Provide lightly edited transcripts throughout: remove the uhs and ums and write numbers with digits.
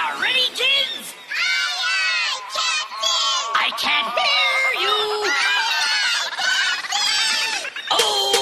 you ready, kids? Aye, Captain! I can't hear you! Oh!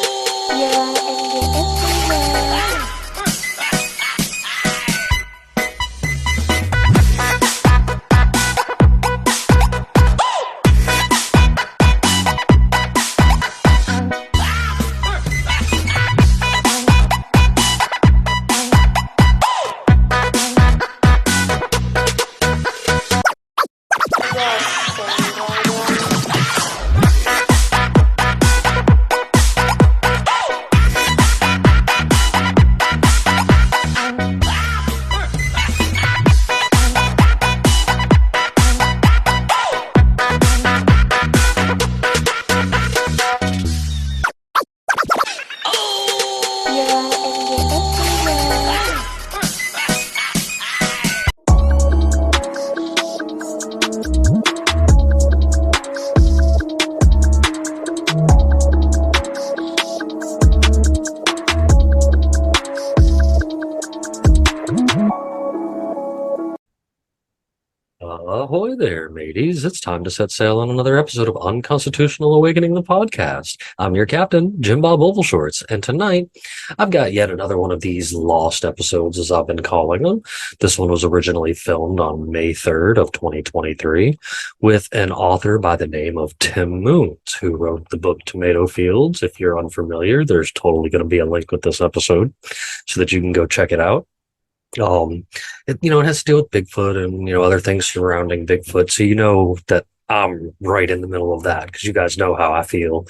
Ahoy there, mateys. It's time to set sail on another episode of Unconstitutional Awakening, the podcast. I'm your captain, Jimbob Ovalshorts, and tonight I've got yet another one of these lost episodes, as I've been calling them. This one was originally filmed on May 3rd of 2023 with an author by the name of Tim Moons, who wrote the book Tomato Fields. If you're unfamiliar, there's totally going to be a link with this episode so that you can go check it out. It has to deal with Bigfoot and other things surrounding Bigfoot, so you know that I'm right in the middle of that because you guys know how I feel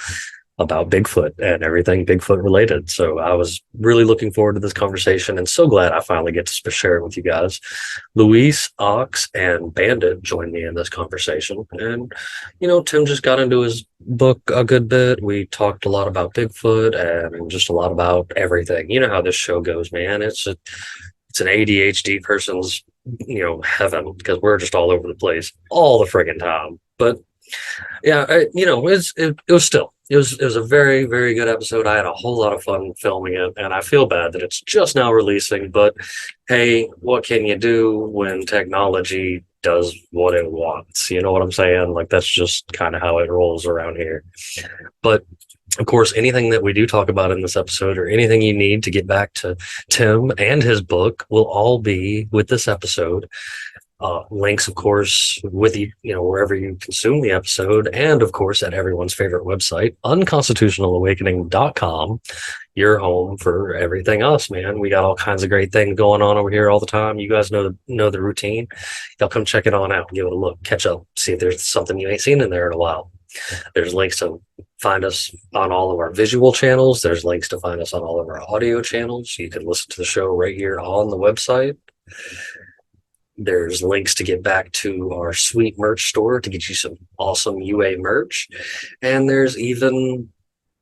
about Bigfoot and everything Bigfoot related. So I was really looking forward to this conversation and so glad I finally get to share it with you guys. Luis, Ox, and Bandit joined me in this conversation, and Tim just got into his book a good bit. We talked a lot about Bigfoot and just a lot about everything. You know how this show goes, man. It's an ADHD person's, heaven, because we're just all over the place all the friggin' time. But yeah, it was a very, very good episode. I had a whole lot of fun filming it, and I feel bad that it's just now releasing. But hey, what can you do when technology does what it wants? You know what I'm saying? Like, that's just kind of how it rolls around here. But of course, anything that we do talk about in this episode or anything you need to get back to Tim and his book will all be with this episode. Links, of course, with you, wherever you consume the episode, and of course at everyone's favorite website, unconstitutionalawakening.com, your home for everything us, man. We got all kinds of great things going on over here all the time. You guys know the routine. Y'all come check it on out, give it a look, catch up, see if there's something you ain't seen in there in a while. There's links to find us on all of our visual channels. There's links to find us on all of our audio channels. You can listen to the show right here on the website. There's links to get back to our sweet merch store to get you some awesome UA merch. And there's even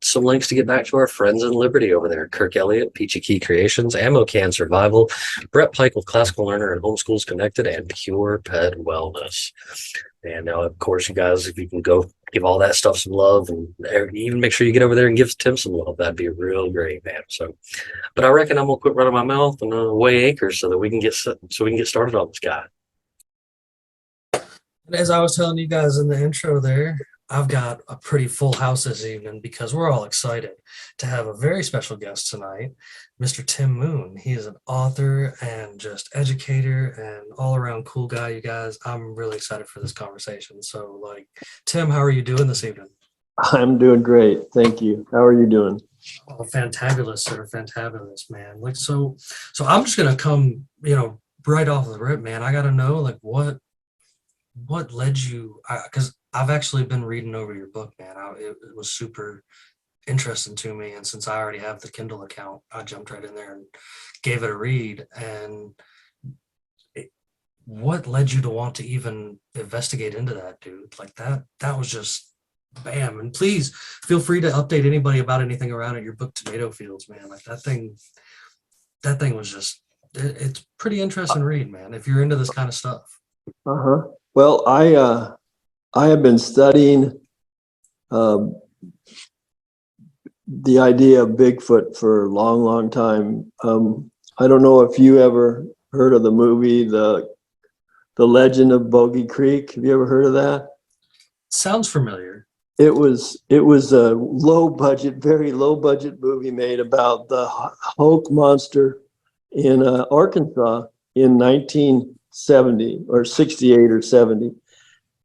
some links to get back to our friends in Liberty over there. Kirk Elliott, Peachy Key Creations, Ammo Can Survival, Brett Pike with Classical Learner and Homeschools Connected, and Pure Pet Wellness. And now, of course, you guys, if you can go give all that stuff some love and even make sure you get over there and give Tim some love, that'd be real great, man. So, but I reckon I'm gonna quit running my mouth and weigh anchors so that we can get started on this guy. As I was telling you guys in the intro there, I've got a pretty full house this evening because we're all excited to have a very special guest tonight, Mr. Tim Moon. He is an author and just educator and all-around cool guy, you guys. I'm really excited for this conversation. So, Tim, how are you doing this evening? I'm doing great. Thank you. How are you doing? Oh, fantabulous, sir. Fantabulous, man. So I'm just going to come, right off the rip, man. I got to know, what led you, because I've actually been reading over your book, man. It was super interesting to me, and since I already have the Kindle account, I jumped right in there and gave it a read. And what led you to want to even investigate into that, dude? That was just bam. And please feel free to update anybody about anything around at your book Tomato Fields, man. That thing was just, it's pretty interesting read, man, if you're into this kind of stuff. Well, I have been studying the idea of Bigfoot for a long, long time. I don't know if you ever heard of the movie, the The Legend of Bogey Creek. Have you ever heard of that? Sounds familiar. It was a low budget, very low budget movie made about the Hulk monster in Arkansas in 1970 or 68 or 70.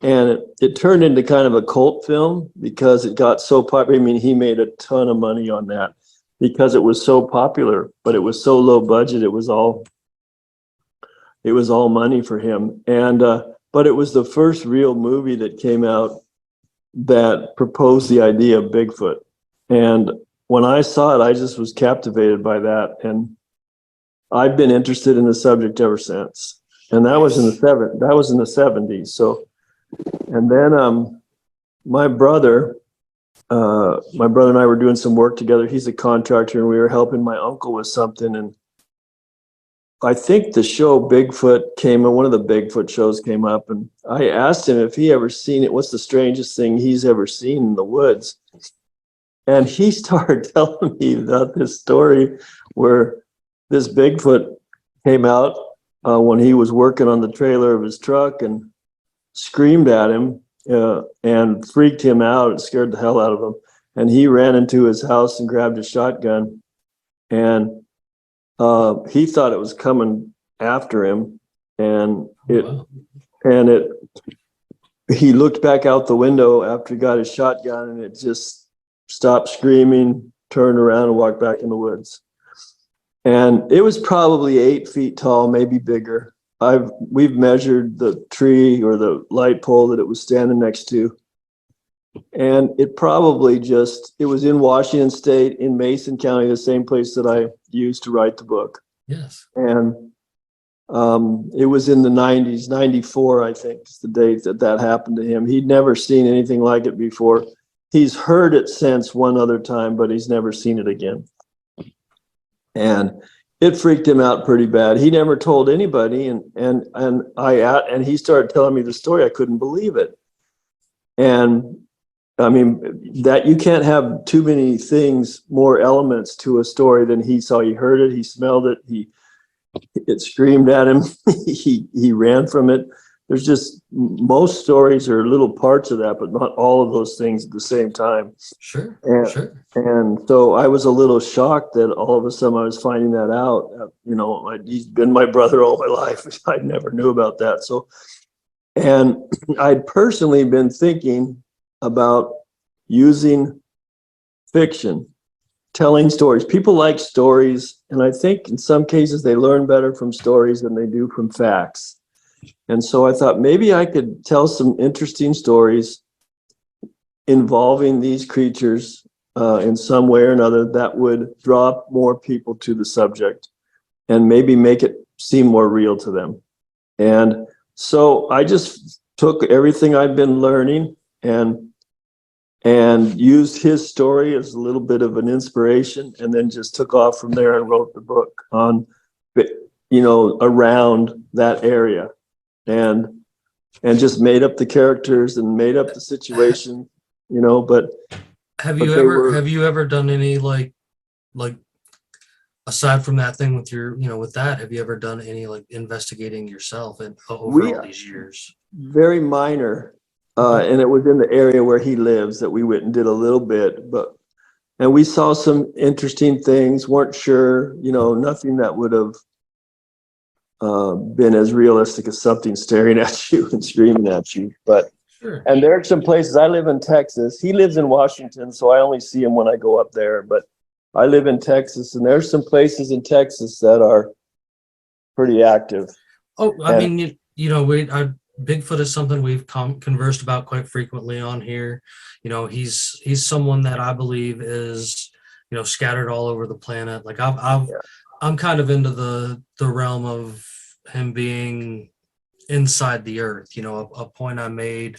And it turned into kind of a cult film because it got so popular. I mean, he made a ton of money on that because it was so popular, but it was so low budget. It was all money for him. And but it was the first real movie that came out that proposed the idea of Bigfoot. And when I saw it, I just was captivated by that. And I've been interested in the subject ever since. And that was in the 70s. So, and then my brother and I were doing some work together. He's a contractor, and we were helping my uncle with something. And I think the show Bigfoot one of the Bigfoot shows came up, and I asked him if he ever seen it. What's the strangest thing he's ever seen in the woods? And he started telling me about this story where this Bigfoot came out when he was working on the trailer of his truck and screamed at him and freaked him out and scared the hell out of him. And he ran into his house and grabbed a shotgun, and he thought it was coming after him, and he looked back out the window after he got his shotgun, and it just stopped screaming, turned around, and walked back in the woods. And it was probably 8 feet tall, maybe bigger. We've measured the tree or the light pole that it was standing next to. And it was in Washington State, in Mason County, the same place that I used to write the book. Yes. And it was in the 90s, 94, I think, is the date that happened to him. He'd never seen anything like it before. He's heard it since one other time, but he's never seen it again. And it freaked him out pretty bad. He never told anybody, and he started telling me the story. I couldn't believe it. And I mean, that you can't have too many things, more elements to a story than he saw. He heard it, he smelled it, it screamed at him, he ran from it. There's just, most stories are little parts of that, but not all of those things at the same time. Sure. And so I was a little shocked that all of a sudden I was finding that out. He's been my brother all my life. I never knew about that. So, and I'd personally been thinking about using fiction, telling stories. People like stories, and I think in some cases they learn better from stories than they do from facts. And so I thought maybe I could tell some interesting stories involving these creatures in some way or another that would draw more people to the subject and maybe make it seem more real to them. And so I just took everything I've been learning and used his story as a little bit of an inspiration, and then just took off from there and wrote the book on, around that area, and just made up the characters and made up the situation, but have you ever done any like aside from that thing with your, with that, have you ever done any like investigating yourself over all these years? Very minor. And it was in the area where he lives that we went and did a little bit, and we saw some interesting things, weren't sure, nothing that would have been as realistic as something staring at you and screaming at you. But, sure. And there are some places. I live in Texas. He lives in Washington, so I only see him when I go up there, but I live in Texas, and there's some places in Texas that are pretty active. Oh, I mean, Bigfoot is something we've conversed about quite frequently on here. He's someone that I believe is, scattered all over the planet. Like I'm kind of into the realm of him being inside the earth. A point I made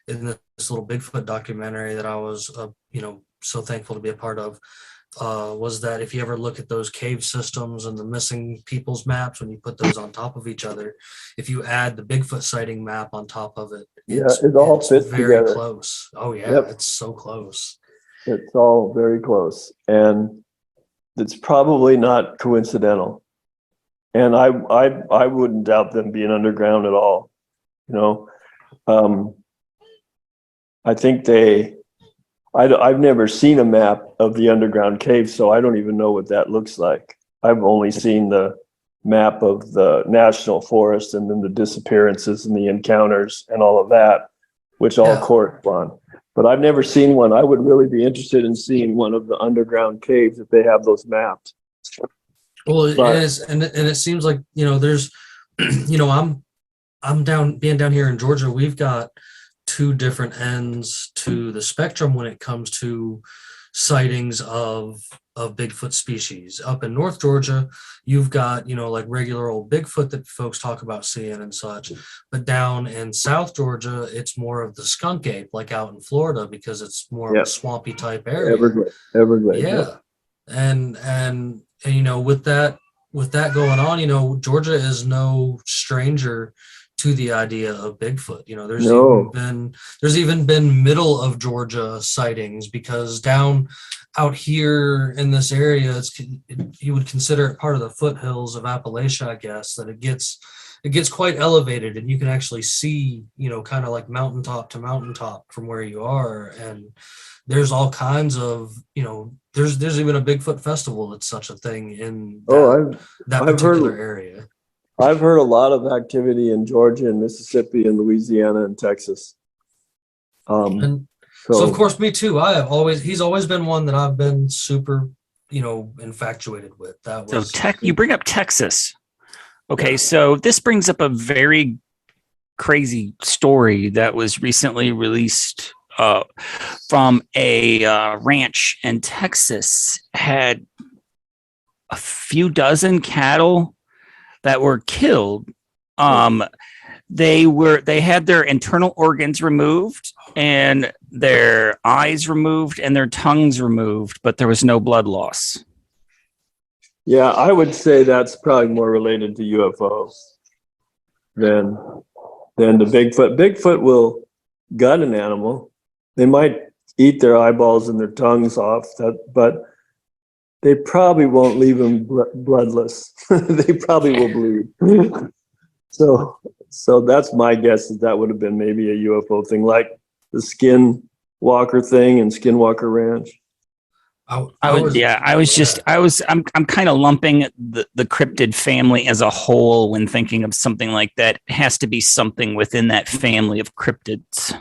in this little Bigfoot documentary that I was, so thankful to be a part of, was that if you ever look at those cave systems and the missing people's maps, when you put those on top of each other, if you add the Bigfoot sighting map on top of it, it all fits very together. Close. Oh yeah, Yep. It's so close. It's all very close, and it's probably not coincidental. And I wouldn't doubt them being underground at all. You know, I think I've never seen a map of the underground cave, so I don't even know what that looks like. I've only seen the map of the national forest and then the disappearances and the encounters and all of that, which all correspond. But I've never seen one. I would really be interested in seeing one of the underground caves if they have those mapped. Well, it is, and it seems like, there's, I'm being down here in Georgia. We've got two different ends to the spectrum when it comes to sightings of Bigfoot species. Up in North Georgia, you've got, like regular old Bigfoot that folks talk about seeing and such. But down in South Georgia, it's more of the skunk ape, like out in Florida, because it's more of a swampy type area. Everglades. Yeah. And with that going on, Georgia is no stranger to the idea of Bigfoot. There's even been middle of Georgia sightings, because down out here in this area, you would consider it part of the foothills of Appalachia, I guess, that it gets quite elevated, and you can actually see, kind of like mountaintop to mountaintop from where you are. And there's all kinds of, there's even a Bigfoot festival that's such a thing in that particular area. I've heard a lot of activity in Georgia and Mississippi and Louisiana and Texas. So of course, me too. He's always been one that I've been super, infatuated with. You bring up Texas. Okay, so this brings up a very crazy story that was recently released from a ranch in Texas. Had a few dozen cattle that were killed. They had their internal organs removed and their eyes removed and their tongues removed, but there was no blood loss. Yeah, I would say that's probably more related to UFOs than the Bigfoot. Bigfoot will gut an animal. They might eat their eyeballs and their tongues off, but they probably won't leave them bloodless. They probably will bleed. So that's my guess, that would have been maybe a UFO thing, like the Skinwalker thing and Skinwalker Ranch. I'm kind of lumping the cryptid family as a whole when thinking of something like that. It has to be something within that family of cryptids.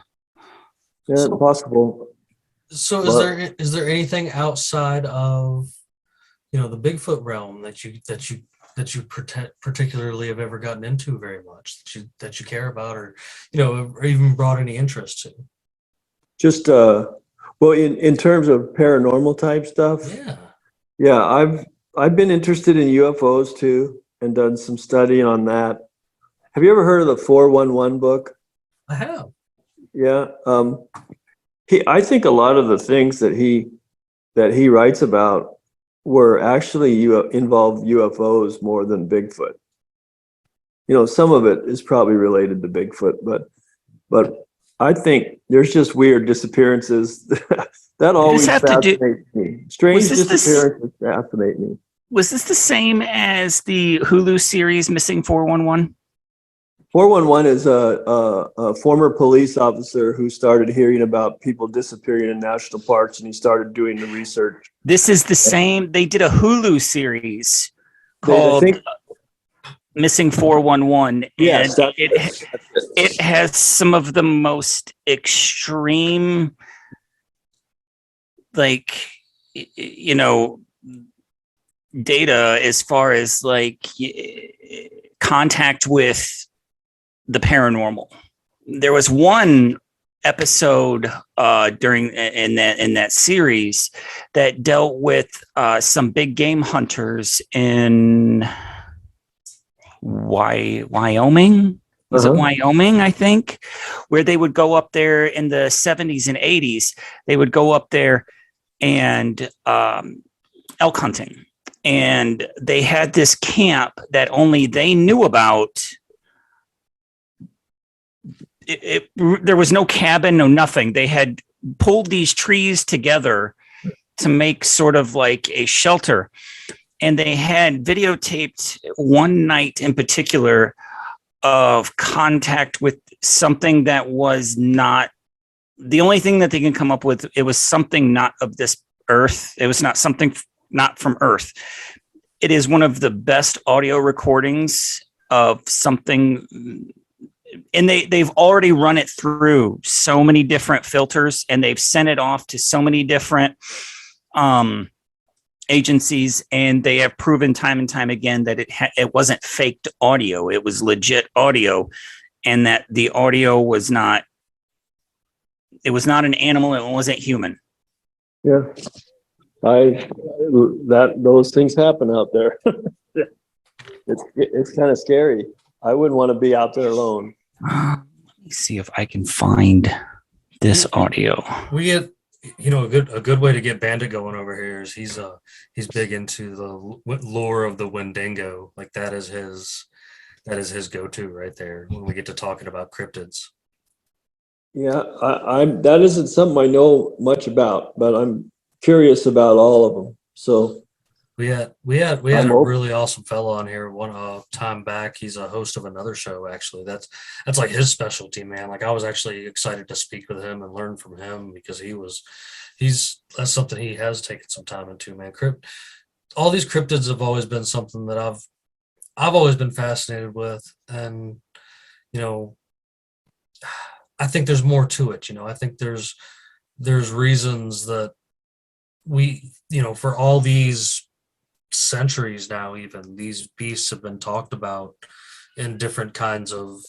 Yeah, possible. So is there anything outside of the Bigfoot realm that you particularly have ever gotten into very much, that you care about, or even brought any interest to? Just well, in terms of paranormal type stuff, I've been interested in UFOs too, and done some study on that. Have you ever heard of the 411 book? I have. Yeah, I think a lot of the things that he writes about were actually involved UFOs more than Bigfoot. Some of it is probably related to Bigfoot, but I think there's just weird disappearances that always fascinate me. Strange disappearances fascinate me. Was this the same as the Hulu series Missing 411? 411 is a former police officer who started hearing about people disappearing in national parks, and he started doing the research. This is the same. They did a Hulu series called Missing 411. Yes, and it has some of the most extreme, data as far as contact with the paranormal. There was one episode in that series that dealt with some big game hunters in Wyoming. Was it Wyoming, I think, where they would go up there in the 70s and 80s. They would go up there and elk hunting. And they had this camp that only they knew about. There was no cabin, no nothing. They had pulled these trees together to make sort of like a shelter. And they had videotaped one night in particular of contact with something that was not the only thing that they can come up with. It was something not of this earth. It was not something not from Earth. It is one of the best audio recordings of something, and they've already run it through so many different filters, and they've sent it off to so many different agencies, and they have proven time and time again that it wasn't faked audio. It was legit audio, and that the audio was not. It was not an animal. It wasn't human. Yeah, those things happen out there. It's kind of scary. I wouldn't want to be out there alone. Let me see if I can find this audio. We get, a good way to get Bandit going over here is he's big into the lore of the Wendigo. Like that is his go-to right there when we get to talking about cryptids. Yeah, that isn't something I know much about, but I'm curious about all of them. So we had a really awesome fellow on here one time back. He's a host of another show, actually. That's like his specialty, man. Like I was actually excited to speak with him and learn from him because that's something he has taken some time into, man. All these cryptids have always been something that I've always been fascinated with, and I think there's more to it. I think there's reasons that we, for all these centuries now, even these beasts have been talked about in different kinds of,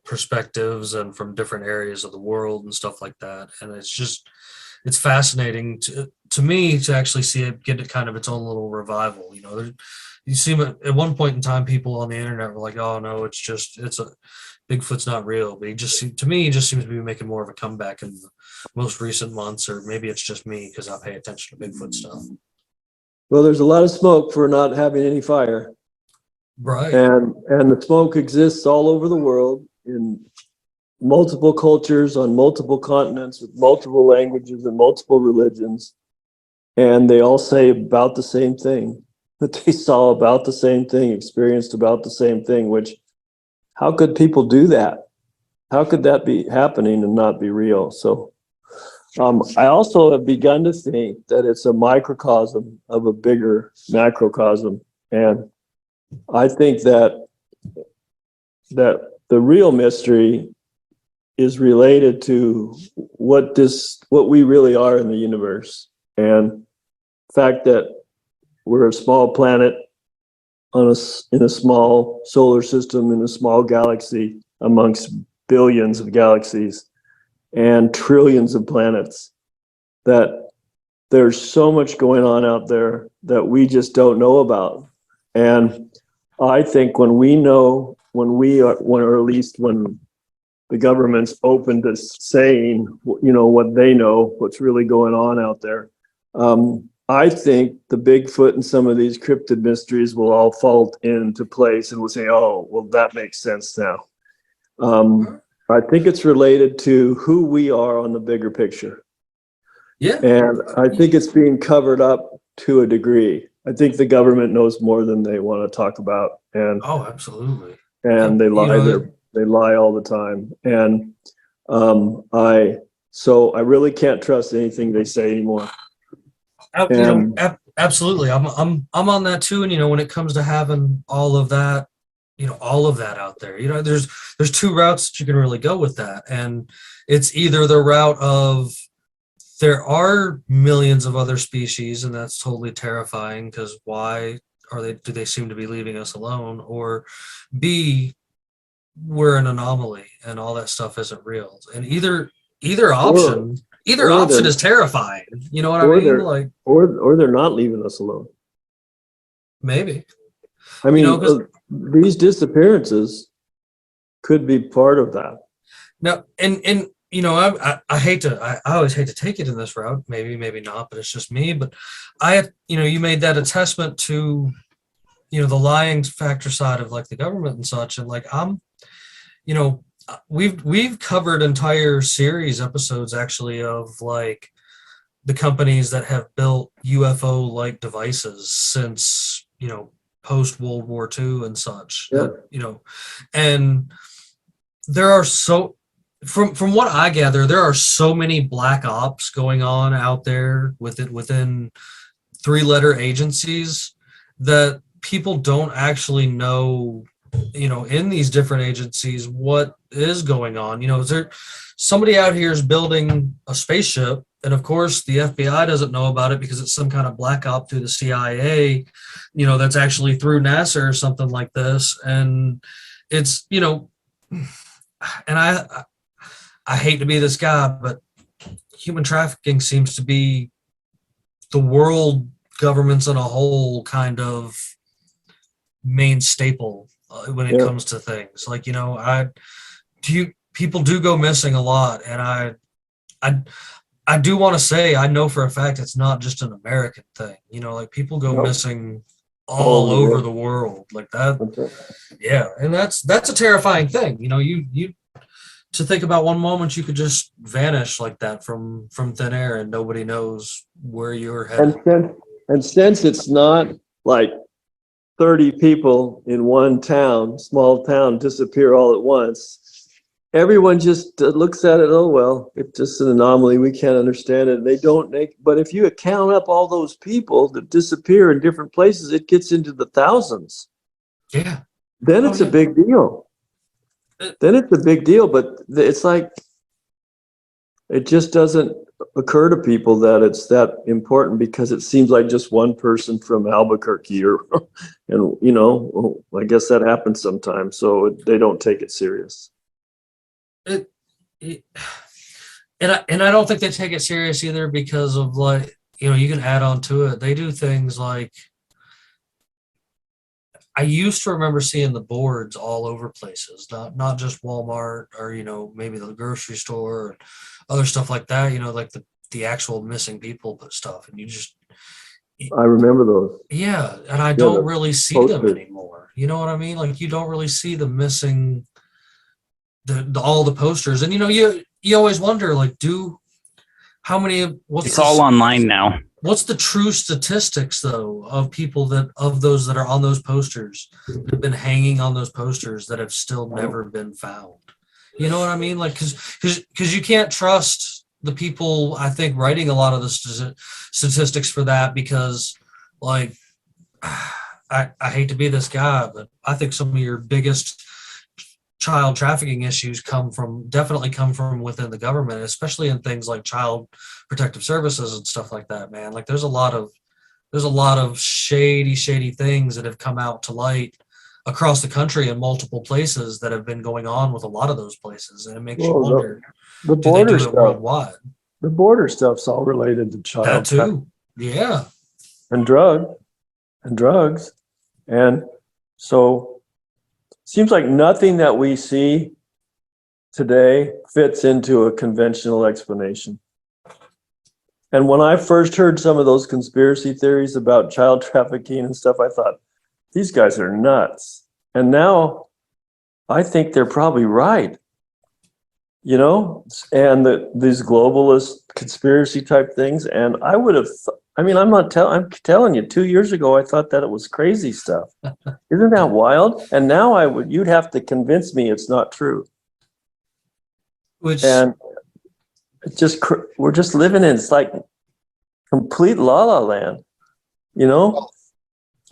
perspectives and from different areas of the world and stuff like that. And it's fascinating to me to actually see it get kind of its own little revival. You see at one point in time, people on the internet were like, oh no, Bigfoot's not real, but he just seems to be making more of a comeback in the most recent months, or maybe it's just me because I pay attention to Bigfoot stuff. Well, there's a lot of smoke for not having any fire. Right. And the smoke exists all over the world in multiple cultures on multiple continents with multiple languages and multiple religions. And they all say about the same thing, that they saw about the same thing, experienced about the same thing, which how could people do that? How could that be happening and not be real? So I also have begun to think that it's a microcosm of a bigger macrocosm. And I think that the real mystery is related to what we really are in the universe. And the fact that we're a small planet in a small solar system, in a small galaxy amongst billions of galaxies and trillions of planets, that there's so much going on out there that we just don't know about. And I think when the government's open to saying, what they know, what's really going on out there, I think the Bigfoot and some of these cryptid mysteries will all fall into place, and we'll say, oh, well, that makes sense now. I think it's related to who we are on the bigger picture. Yeah. And I think it's being covered up to a degree. I think the government knows more than they want to talk about. And oh, absolutely. And they lie. They lie all the time. And I really can't trust anything they say anymore. Absolutely. I'm on that too. And when it comes to having all of that out there, there's two routes that you can really go with that. And it's either the route of there are millions of other species, and that's totally terrifying because why do they seem to be leaving us alone? Or B, we're an anomaly and all that stuff isn't real. And either option is terrifying. You know what I mean? Or they're not leaving us alone. Maybe. I mean, these disappearances could be part of that. Now, and I always hate to take it in this route. Maybe not, but it's just me. But you made that attestment to, the lying factor side of like the government and such, and like we've covered entire series episodes actually of like the companies that have built UFO like devices since post World War II and such. Yeah. And there are so from what I gather, there are so many black ops going on out there within three-letter agencies that people don't actually know, in these different agencies what is going on. Is there somebody out here is building a spaceship, and of course the FBI doesn't know about it because it's some kind of black op through the CIA, that's actually through NASA or something like this. And it's, and I hate to be this guy, but human trafficking seems to be the world governments in a whole kind of main staple when it comes to things. Like, people do go missing a lot, and I do want to say I know for a fact it's not just an American thing. Like people go missing all over the world like that. Yeah, and that's a terrifying thing. You to think about one moment you could just vanish like that from thin air and nobody knows where you're headed. And since it's not like 30 people in one town, small town, disappear all at once, everyone just looks at it, oh, well, it's just an anomaly. We can't understand it. They don't make, but if you count up all those people that disappear in different places, it gets into the thousands. Yeah. Then it's a big deal. Then it's a big deal, but it's like, it just doesn't occur to people that it's that important because it seems like just one person from Albuquerque and, I guess that happens sometimes. So they don't take it serious. And I don't think they take it serious either because of like, you can add on to it. They do things like, I used to remember seeing the boards all over places, not just Walmart or, maybe the grocery store or other stuff like that, like the actual missing people stuff. And I remember those. Yeah. And I don't really see them anymore. You know what I mean? Like you don't really see the missing, all the posters. And, you always wonder, like, it's all online now. What's the true statistics though of people of those that are on those posters that have been hanging on those posters that have still never been found? You know what I mean? Like, because you can't trust the people, I think, writing a lot of the statistics for that because, like, I hate to be this guy, but I think some of your biggest child trafficking issues definitely come from within the government, especially in things like child protective services and stuff like that, man. Like there's a lot of shady things that have come out to light across the country in multiple places that have been going on with a lot of those places. And it makes you wonder, the do they border do it stuff worldwide? The border stuff's all related to child That too. Yeah. And drugs. And so seems like nothing that we see today fits into a conventional explanation. And when I first heard some of those conspiracy theories about child trafficking and stuff, I thought, these guys are nuts. And now I think they're probably right. And these globalist conspiracy type things. And I would have, I'm telling you, 2 years ago, I thought that it was crazy stuff. Isn't that wild? And now you'd have to convince me it's not true. And it's just, we're just living in, it's like complete la land,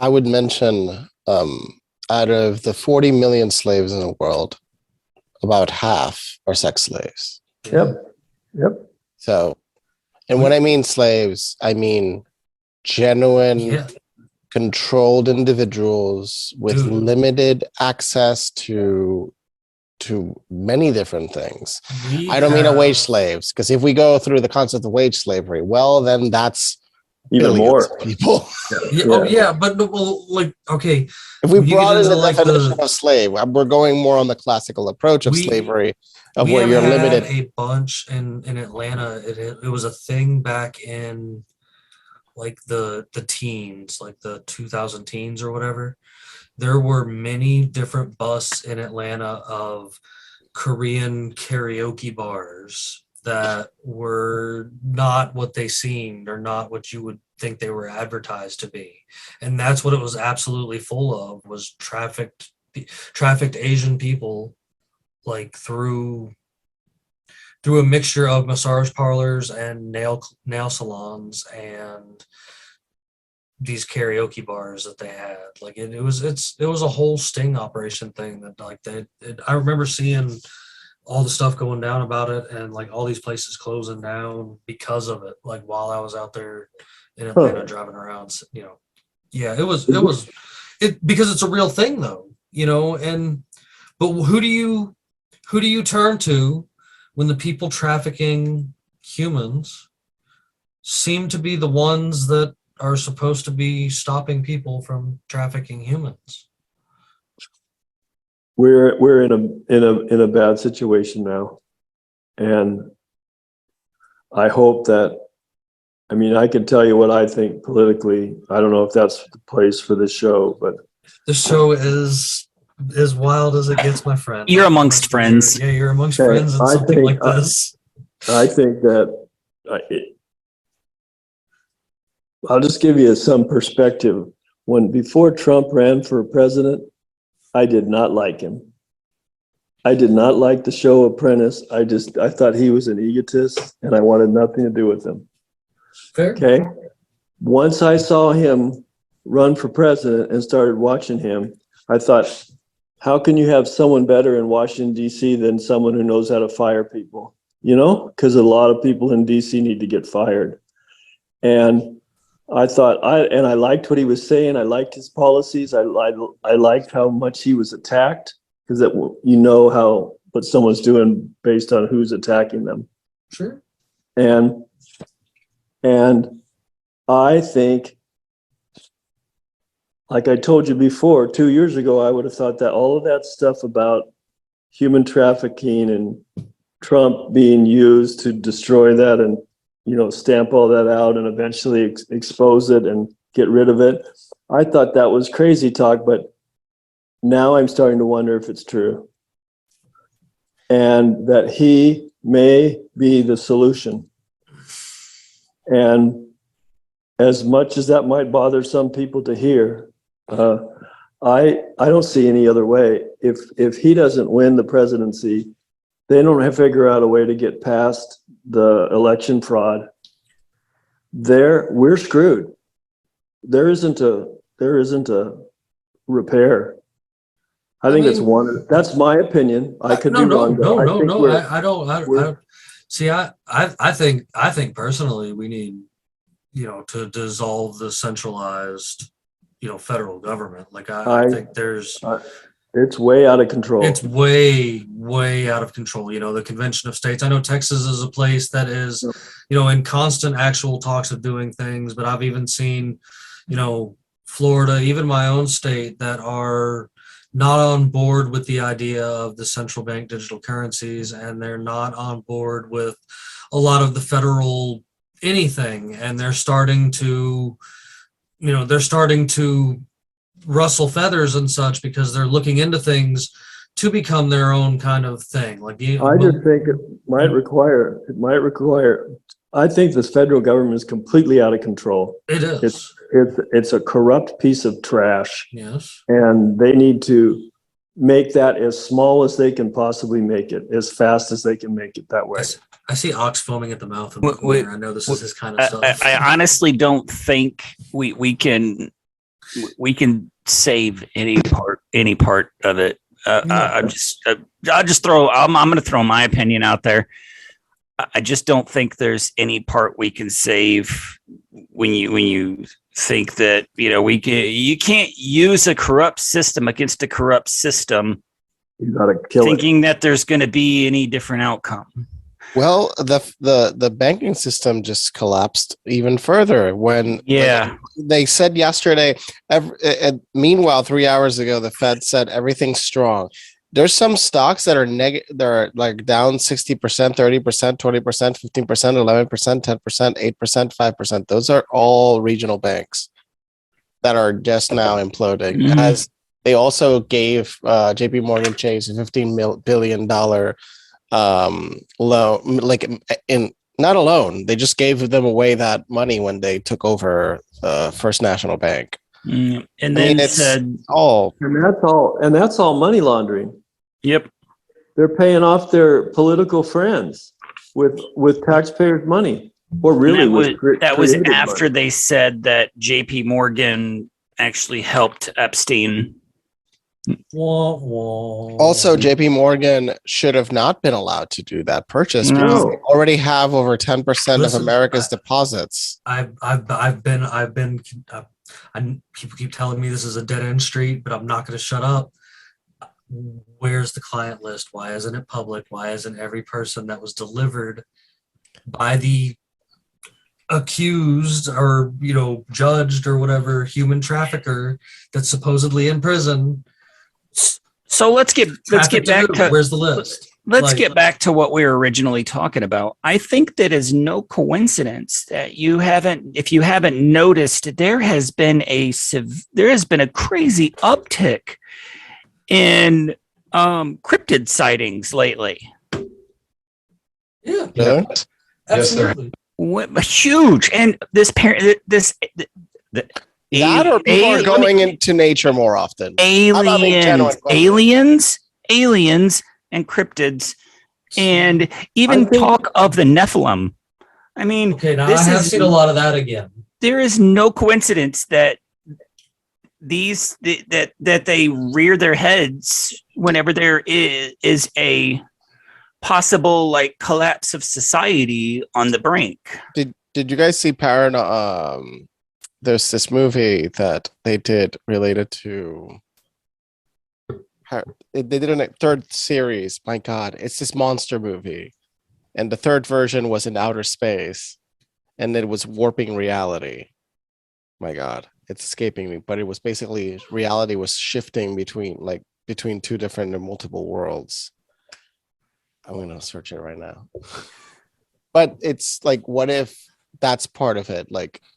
I would mention, out of the 40 million slaves in the world, about half are sex slaves. Yep. So, and when I mean slaves, I mean genuine, controlled individuals with limited access to many different things. I don't mean a wage slaves, because if we go through the concept of wage slavery, well, then that's even more people. But like, okay. If we broaden the definition of slave, we're going more on the classical approach of slavery, of where you're limited. A bunch in Atlanta. It was a thing back in like the teens, like the 2000 teens or whatever. There were many different busts in Atlanta of Korean karaoke bars that were not what they seemed or not what you would think they were advertised to be. And that's what it was absolutely full of, was trafficked Asian people, like through a mixture of massage parlors and nail salons and these karaoke bars that they had. Like it was a whole sting operation thing that like I remember seeing all the stuff going down about it and like all these places closing down because of it. Like while I was out there in Atlanta driving around, you know, yeah, it was because it's a real thing though, you know, but who do you turn to when the people trafficking humans seem to be the ones that are supposed to be stopping people from trafficking humans? We're in a bad situation now, and I hope that. I mean, I can tell you what I think politically. I don't know if that's the place for this show, but the show is as wild as it gets, my friend. You're amongst friends. You're amongst friends in something like this. I think that I'll just give you some perspective. Before Trump ran for president, I did not like him. I did not like the show Apprentice. I thought he was an egotist and I wanted nothing to do with him. Fair. Okay. Once I saw him run for president and started watching him, I thought, how can you have someone better in Washington, D.C. than someone who knows how to fire people? You know, because a lot of people in D.C. need to get fired. And I thought, I liked what he was saying. I liked his policies. I liked how much he was attacked, because you know what someone's doing based on who's attacking them. Sure. And I think, like I told you before, 2 years ago, I would have thought that all of that stuff about human trafficking and Trump being used to destroy that and, you know, stamp all that out and eventually expose it and get rid of it. I thought that was crazy talk, but now I'm starting to wonder if it's true. And that he may be the solution. And as much as that might bother some people to hear, I don't see any other way. If he doesn't win the presidency, they don't have to figure out a way to get past the election fraud. We're screwed. There isn't a repair. I think it's one. That's my opinion. I could be wrong. I don't. See, I think personally we need, you know, to dissolve the centralized, you know, federal government. Like I think it's way out of control. It's way out of control. You know, the Convention of States. I know Texas is a place that is, you know, in constant actual talks of doing things, but I've even seen, you know, Florida, even my own state, that are not on board with the idea of the central bank digital currencies, and they're not on board with a lot of the federal anything, and they're starting to rustle feathers and such because they're looking into things to become their own kind of thing. Like I just think it might require. I think this federal government is completely out of control. It is. It's a corrupt piece of trash. Yes. And they need to make that as small as they can possibly make it, as fast as they can make it that way. I see Ox foaming at the mouth in the corner. I know this is his kind of stuff. I honestly don't think we can save any part of it. I'm going to throw my opinion out there. I just don't think there's any part we can save when you think that, you know, you can't use a corrupt system against a corrupt system. You got to kill thinking that there's going to be any different outcome. Well, the banking system just collapsed even further when they said yesterday. Meanwhile, 3 hours ago, the Fed said everything's strong. There's some stocks that are they're like down 60%, 30%, 20%, 15%, 11%, 10%, 8%, 5%. Those are all regional banks that are just now imploding. Mm-hmm. As they also gave JP Morgan Chase a $15 billion loan, not a loan. They just gave them away that money when they took over First National Bank. And then that's all money laundering. Yep. They're paying off their political friends with taxpayers' money, or really that was creative after money. they said that J.P. Morgan actually helped Epstein. Wah, wah. Also, JP Morgan should have not been allowed to do that purchase because No. they already have over 10% of Listen, America's deposits. People keep telling me this is a dead end street, but I'm not going to shut up. Where's the client list? Why isn't it public? Why isn't every person that was delivered by the accused or judged or whatever human trafficker that's supposedly in prison? So let's get back to where's the list? Let's get back to what we were originally talking about. I think that is no coincidence that if you haven't noticed, there has been a crazy uptick in cryptid sightings lately. Yeah, Absolutely. Huge. And That or people are going into nature more often. Aliens, and cryptids, and even talk of the Nephilim. I mean, okay, now I have seen a lot of that again. There is no coincidence that that they rear their heads whenever there is a possible collapse of society on the brink. Did you guys see there's this movie that they did related to. They did a third series. My God, it's this monster movie, and the third version was in outer space, and it was warping reality. My God, it's escaping me, but it was basically reality was shifting between two different and multiple worlds. I'm gonna search it right now. But it's what if that's part of it?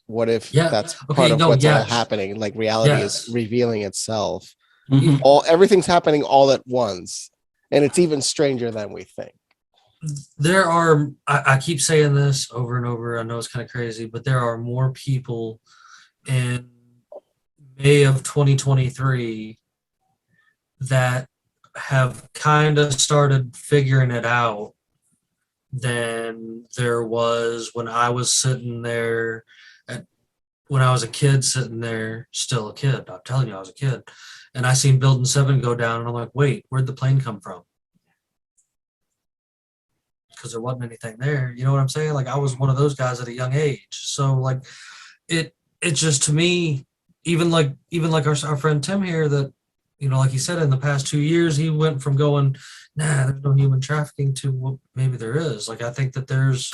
What if that's part of what's all happening? Reality is revealing itself. Mm-hmm. Everything's happening all at once, and it's even stranger than we think. There are, I keep saying this over and over, I know it's kind of crazy, but there are more people in May of 2023 that have kind of started figuring it out than there was when I was sitting there when I was a kid, still a kid. I'm telling you, I was a kid. And I seen Building 7 go down, and I'm like, wait, where'd the plane come from? Because there wasn't anything there. You know what I'm saying? I was one of those guys at a young age. So it just, to me, even like our friend Tim here, that like he said, in the past 2 years, he went from going, nah, there's no human trafficking, to, well, maybe there is. I think there's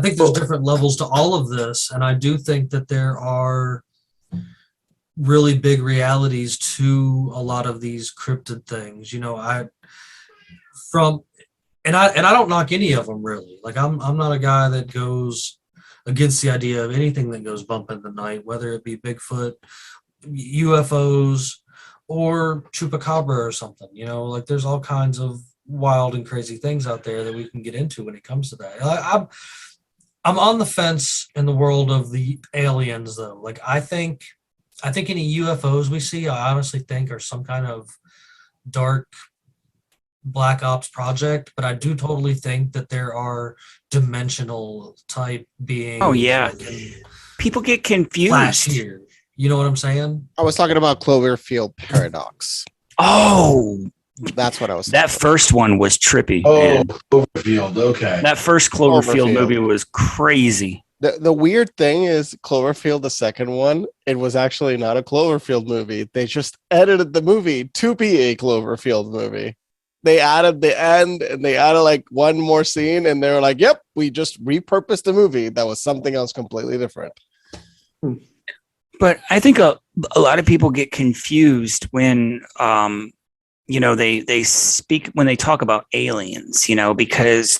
different levels to all of this, and I do think that there are really big realities to a lot of these cryptid things. I don't knock any of them, really. I'm not a guy that goes against the idea of anything that goes bump in the night, whether it be Bigfoot, UFOs, or Chupacabra or something. There's all kinds of wild and crazy things out there that we can get into when it comes to that. I'm on the fence in the world of the aliens, though. I think any UFOs we see, I honestly think are some kind of dark black ops project, but I do totally think that there are dimensional type beings. Oh yeah, people get confused. Flash here. You know what I'm saying? I was talking about Cloverfield paradox. Oh, that's what I was. That first one was trippy. Oh, man. Cloverfield. Okay. That first Cloverfield movie was crazy. The weird thing is Cloverfield, the second one, it was actually not a Cloverfield movie. They just edited the movie to be a Cloverfield movie. They added the end and they added one more scene, and they were like, yep, we just repurposed the movie. That was something else completely different. But I think a lot of people get confused when they speak, when they talk about aliens, because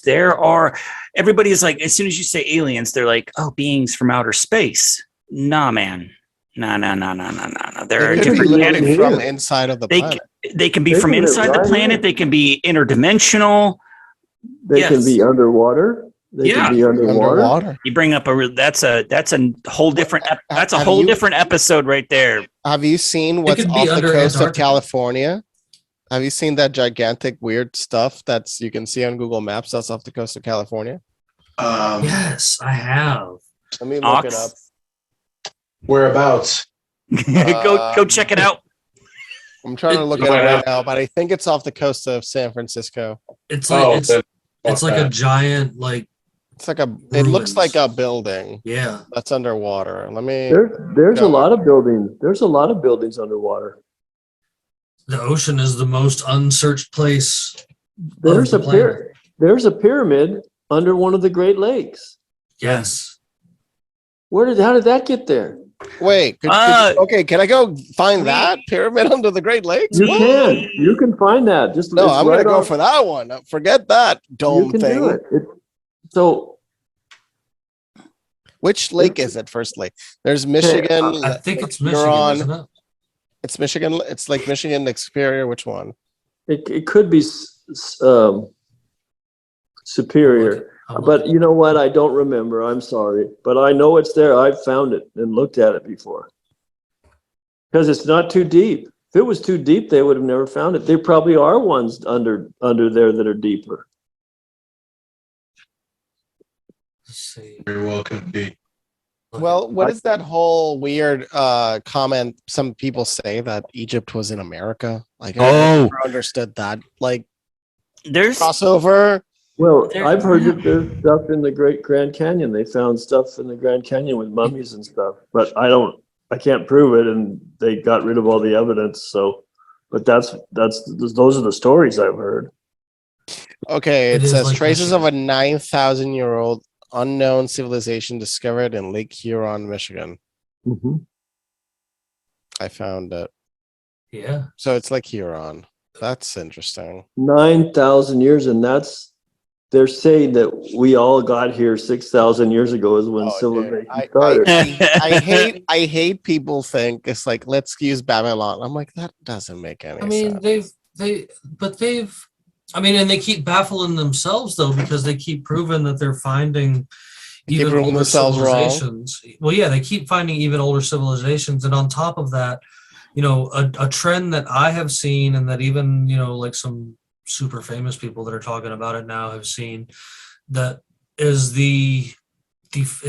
everybody's as soon as you say aliens, they're like, oh, beings from outer space. Nah, man. No. There are different from inside of the planet. They can be from inside the planet. They can be interdimensional. They can be underwater. They can be underwater. You bring up that's a whole different different episode right there. Have you seen what's off the coast of California? Have you seen that gigantic weird stuff that's you can see on Google Maps that's off the coast of California? Yes, I have. Let me look Ox? it up. Whereabouts? Go check it out. I'm trying to look at it right now, but I think it's off the coast of San Francisco. It's like then it's like a giant like It's like it looks ruins. like a building Yeah. that's underwater. Let me. There's a go. lot of buildings. There's a lot of buildings underwater. The ocean is the most unsearched place. There's the a planet. there's a pyramid under one of the Great Lakes. Yes. How did that get there? Wait, okay, can I go find that pyramid under the Great Lakes? You can find that. Just No, it's I'm right gonna go off- for that one. Forget that dome You can thing. do it. So Which lake is it? First lake. There's Michigan. I think it's Lake Michigan, Huron. isn't it? It's Michigan. It's Lake Michigan, Lake Superior. Which one? it could be Superior. But you know what? I don't remember. I'm sorry. But I know it's there. I've found it and looked at it before. Because it's not too deep. If it was too deep, they would have never found it. There probably are ones under there that are deeper. Let's see. Very well could be. Well, what is that whole weird comment? Some people say that Egypt was in America. Like, I never understood that. Like, There's crossover. Well, There- I've heard that there's stuff in the Great Grand Canyon. They found stuff in the Grand Canyon with mummies and stuff, but I can't prove it, and they got rid of all the evidence. So, but those are the stories I've heard. Okay, It it is says like traces of a Michigan. 9,000-year-old unknown civilization discovered in Lake Huron, Michigan. I found it. Yeah. So it's Lake Huron. That's interesting. 9,000 years, and they're saying that we all got here 6,000 years ago is when Oh, dude, civilization started. I hate people think it's like, let's use Babylon. I'm like, that doesn't make any I mean, sense. and they keep baffling themselves though, because they keep proving that they're finding keep even proving older themselves wrong. civilizations. Well, yeah, they keep finding even older civilizations. And on top of that, a trend that I have seen, and that even, like some super famous people that are talking about it now have seen, that is it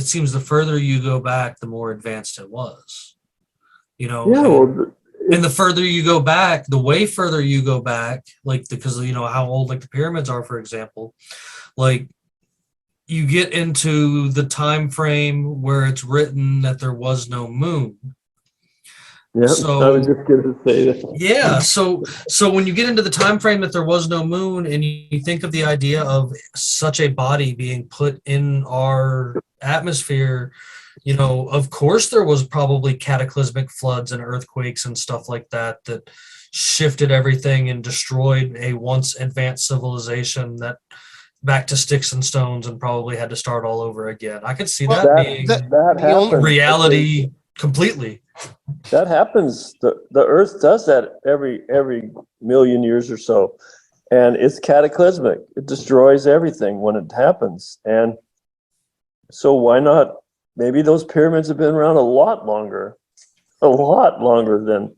seems the further you go back, the more advanced it was. Yeah, well, And the further you go back, the way further you go back, like, because how old like the pyramids are, for example, like you get into the time frame where it's written that there was no moon. yeah. So- I was just going to say that. Yeah, so when you get into the time frame that there was no moon, and you think of the idea of such a body being put in our atmosphere, of course there was probably cataclysmic floods and earthquakes and stuff like that shifted everything and destroyed a once advanced civilization that back to sticks and stones and probably had to start all over again. I could see that being That happens. reality completely. That happens. The Earth does that every million years or so, and it's cataclysmic. It destroys everything when it happens. And so why not? Maybe those pyramids have been around a lot longer than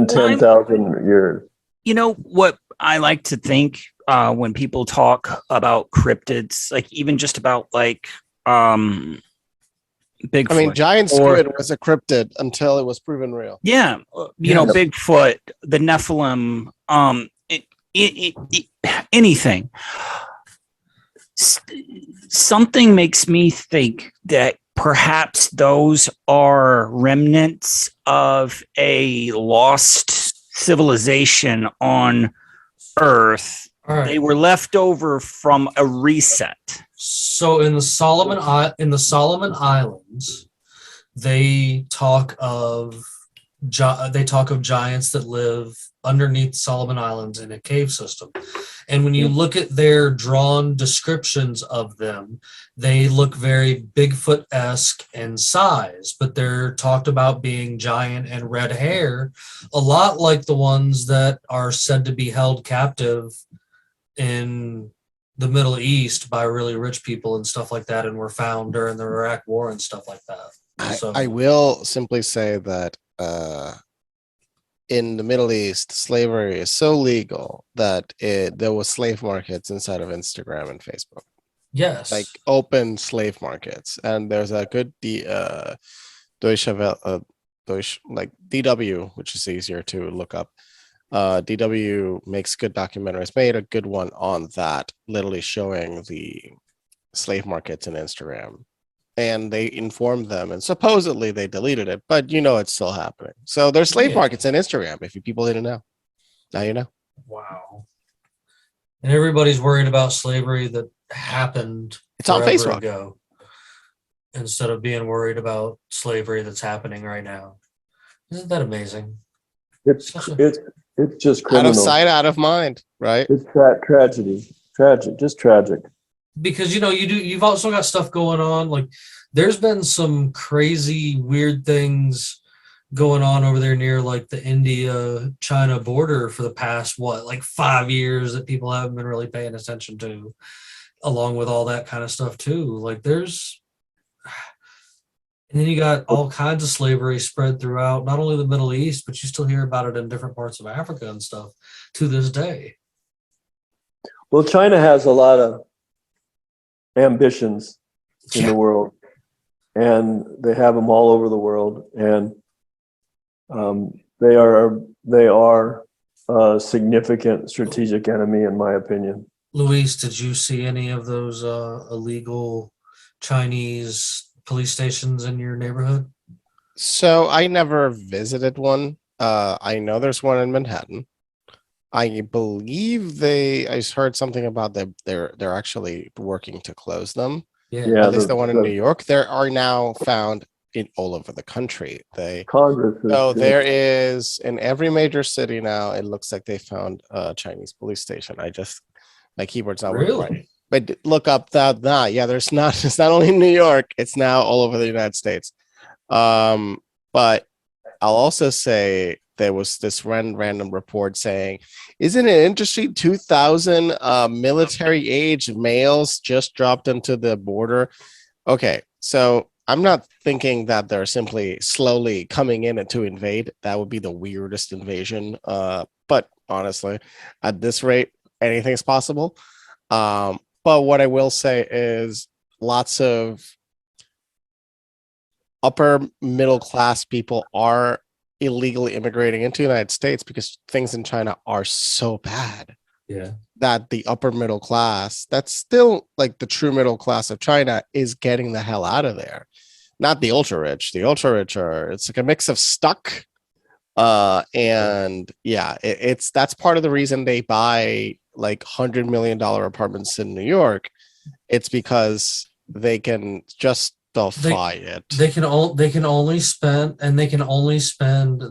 10,000 years. You know what I like to think when people talk about cryptids, like even just about like Bigfoot. I mean, giant squid was a cryptid until it was proven real. Yeah, Bigfoot, the Nephilim, anything. Something makes me think that perhaps those are remnants of a lost civilization on Earth. All right. They were left over from a reset. So in the Solomon Islands, they talk of giants that live underneath Solomon Islands in a cave system. And when you look at their drawn descriptions of them, they look very Bigfoot-esque in size, but they're talked about being giant and red hair, a lot like the ones that are said to be held captive in the Middle East by really rich people and stuff like that, and were found during the Iraq War and stuff like that. I will simply say that in the Middle East, slavery is so legal that there was slave markets inside of Instagram and Facebook, Yes. like open slave markets. And there's a good Deutsche Welle, like DW, which is easier to look up. DW makes good documentaries, made a good one on that, literally showing the slave markets in Instagram. And they informed them, and supposedly they deleted it, but it's still happening. So there's slave markets in Instagram. If you people didn't know, now you know. Wow. And everybody's worried about slavery that happened It's on Facebook ago, instead of being worried about slavery that's happening right now. Isn't that amazing? It's just criminal. Out of sight, out of mind, right? It's tragedy, just tragic. Because you've also got stuff going on. Like there's been some crazy weird things going on over there near like the India-China border for the past 5 years that people haven't been really paying attention to, along with all that kind of stuff too. Like and then you got all kinds of slavery spread throughout not only the Middle East, but you still hear about it in different parts of Africa and stuff to this day. Well, China has a lot of ambitions in the world, and they have them all over the world, and they are a significant strategic enemy, in my opinion. Luis, did you see any of those illegal Chinese police stations in your neighborhood? So I never visited one. I know there's one in Manhattan. I believe I heard something about they're actually working to close them. Yeah, at least the one in New York. There are now found in all over the country. Congress. There is in every major city now. It looks like they found a Chinese police station. My keyboard's not working right. But look up that. Yeah, there's not. It's not only in New York. It's now all over the United States. But I'll also say there was this random report saying, isn't it interesting? 2,000 military-age males just dropped into the border. Okay, so I'm not thinking that they're simply slowly coming in to invade. That would be the weirdest invasion. But honestly, at this rate, anything's possible. But what I will say is lots of upper middle class people are illegally immigrating into the United States because things in China are so bad. Yeah. That the upper middle class, that's still like the true middle class of China, is getting the hell out of there. Not the ultra rich. The ultra rich it's like a mix of stuck. And yeah, that's part of the reason they buy like $100 million apartments in New York. It's because they can just defy it. They can only spend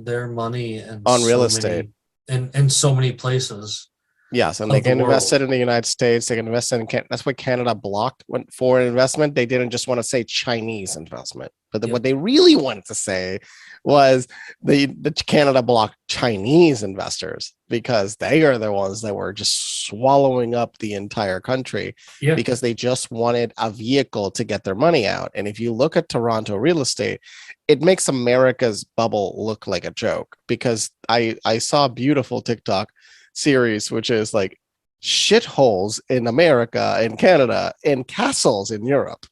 their money on real estate in so many places. Yes, and they can invest it in the United States. They can invest it in Canada. That's what Canada blocked for investment. They didn't just want to say Chinese investment, but what they really wanted to say was the Canada blocked Chinese investors because they are the ones that were just swallowing up the entire country because they just wanted a vehicle to get their money out. And if you look at Toronto real estate, it makes America's bubble look like a joke because I saw a beautiful TikTok series which is like shitholes in America and Canada and castles in Europe.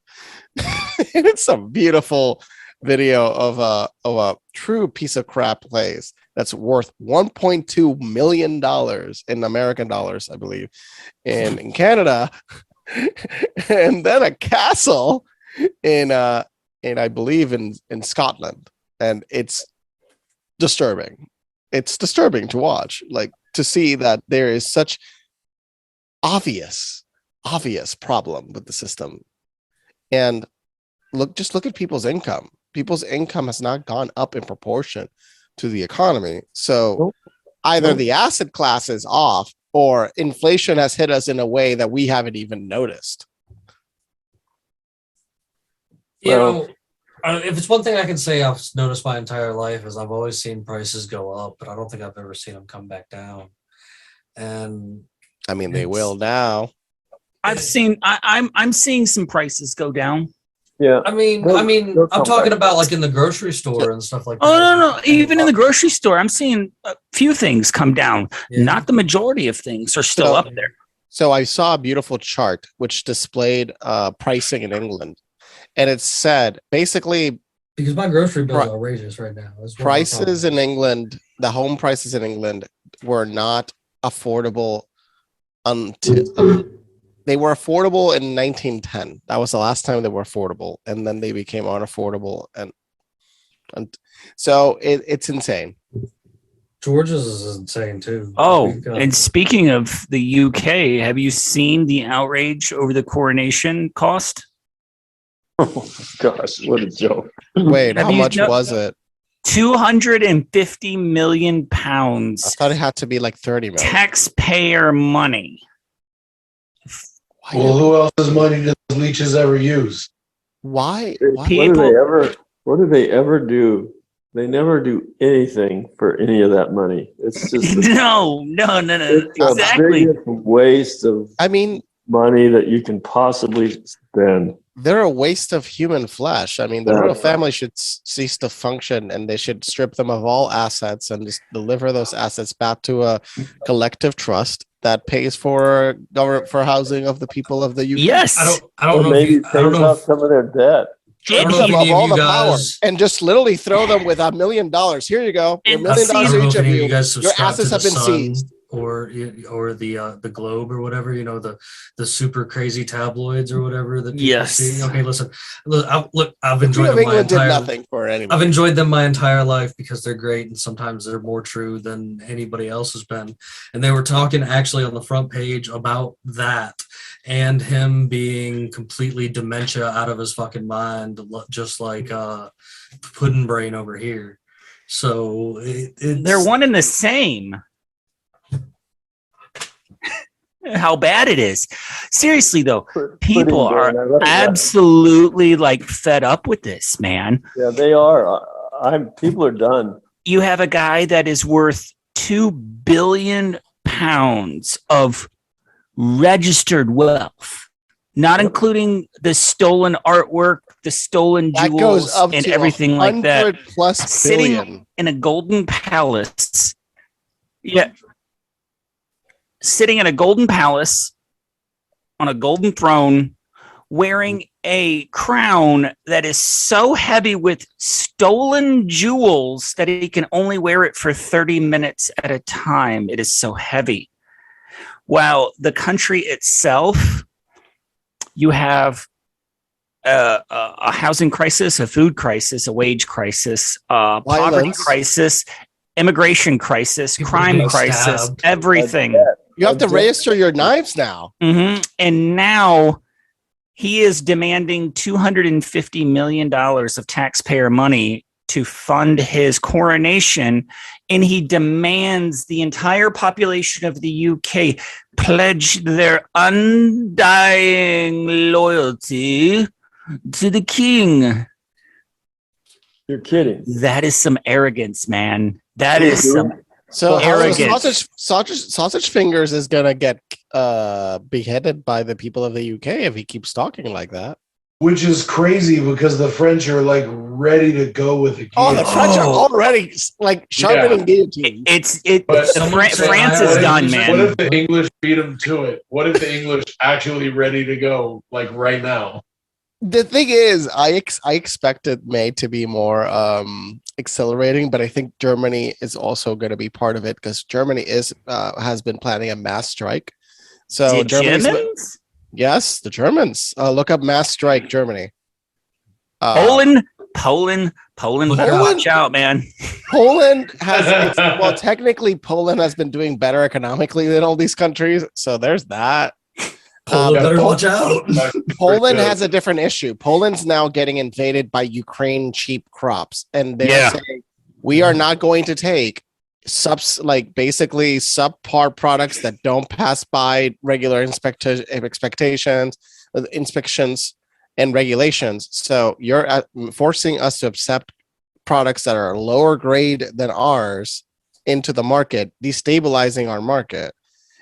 And it's a beautiful video of a true piece of crap place that's worth $1.2 million in American dollars, I believe, in Canada, and then a castle in I believe in Scotland, and it's disturbing. It's disturbing to watch, like to see that there is such obvious problem with the system. And look at people's income. People's income has not gone up in proportion to the economy. So either the asset class is off or inflation has hit us in a way that we haven't even noticed. If it's one thing I can say I've noticed my entire life is I've always seen prices go up, but I don't think I've ever seen them come back down. And I mean, they will now. I'm seeing some prices go down. Yeah. I mean, They'll I'm come talking back. about like in the grocery store and stuff like that. Oh no! Even in the grocery store, I'm seeing a few things come down. Yeah. Not the majority of things are still up there. So I saw a beautiful chart which displayed pricing in England, and it said basically Because my grocery bills are outrageous right now. That's one of my prices in problems. England, the home prices in England were not affordable until they were affordable in 1910. That was the last time they were affordable, and then they became unaffordable, and so it's insane. Georgia's is insane too. Oh, We've got- and speaking of the UK, have you seen the outrage over the coronation cost? Oh gosh, what a joke! Wait, Have how you much no- was it? 250 million I pounds thought it had to be like 30 million. taxpayer money. Well, who else's money does leeches ever use? Why? What do they ever do? They never do anything for any of that money. It's just No. it's Exactly. the biggest waste of I mean, money that you can possibly spend. they're a waste of human flesh. I mean, the Yeah. royal family should cease to function, and they should strip them of all assets and just deliver those assets back to a collective trust that pays for government for housing of the people of the UK. Yes. I don't Or know. maybe I don't pays know. off some of their debt. Strip I don't know if them any of of all you the power guys- and just literally throw them with $1 million. Here you go. Your $1 And I million don't dollars know each if of any of you. you guys Your subscribe assets to have the been Sun seized. or the Globe or whatever. You know, the super crazy tabloids or whatever that people Yes. see. Okay, listen. I've The enjoyed Queen of them my England did entire. nothing for I've anyone. enjoyed them my entire life because they're great and sometimes they're more true than anybody else has been. And they were talking actually on the front page about that and him being completely dementia out of his fucking mind, just like Puddin' Brain over here. So it's, They're one and the same. How bad it is. Seriously, though, people are absolutely like fed up with this, man. Yeah, they are. People are done. You have a guy that is worth 2 billion pounds of registered wealth, not including the stolen artwork, the stolen That jewels, goes up and to everything like that. 100 plus Sitting billion. in a golden palace. Yeah. Sitting in a golden palace on a golden throne, wearing a crown that is so heavy with stolen jewels that he can only wear it for 30 minutes at a time. It is so heavy. While the country itself, you have a housing crisis, a food crisis, a wage crisis, poverty Violence. crisis, immigration crisis, People crime getting crisis, stabbed. everything. You have to register your knives now. And now he is demanding $250 million of taxpayer money to fund his coronation. And he demands the entire population of the UK pledge their undying loyalty to the king. You're kidding. That is some arrogance, man. That is some So arrogance. sausage fingers is gonna get beheaded by the people of the UK if he keeps talking like that. Which is crazy because the French are like ready to go with the Oh, the guillotine. French are already like sharpening guillotines. But Someone said, France "I is would done, use- man. What if the English beat them to it? What if the English actually ready to go like right now? The thing is, I expected May to be more accelerating, but I think Germany is also going to be part of it because Germany has been planning a mass strike. So The Germany's Germans? yes, the Germans. Look up mass strike Germany. Poland. Look out. Watch out, man. Poland has well, technically Poland has been doing better economically than all these countries. So there's that. Poland better watch out. Poland has a different issue. Poland's now getting invaded by Ukraine cheap crops, and they're saying we are not going to take basically subpar products that don't pass by regular inspections and regulations. So you're forcing us to accept products that are lower grade than ours into the market, destabilizing our market.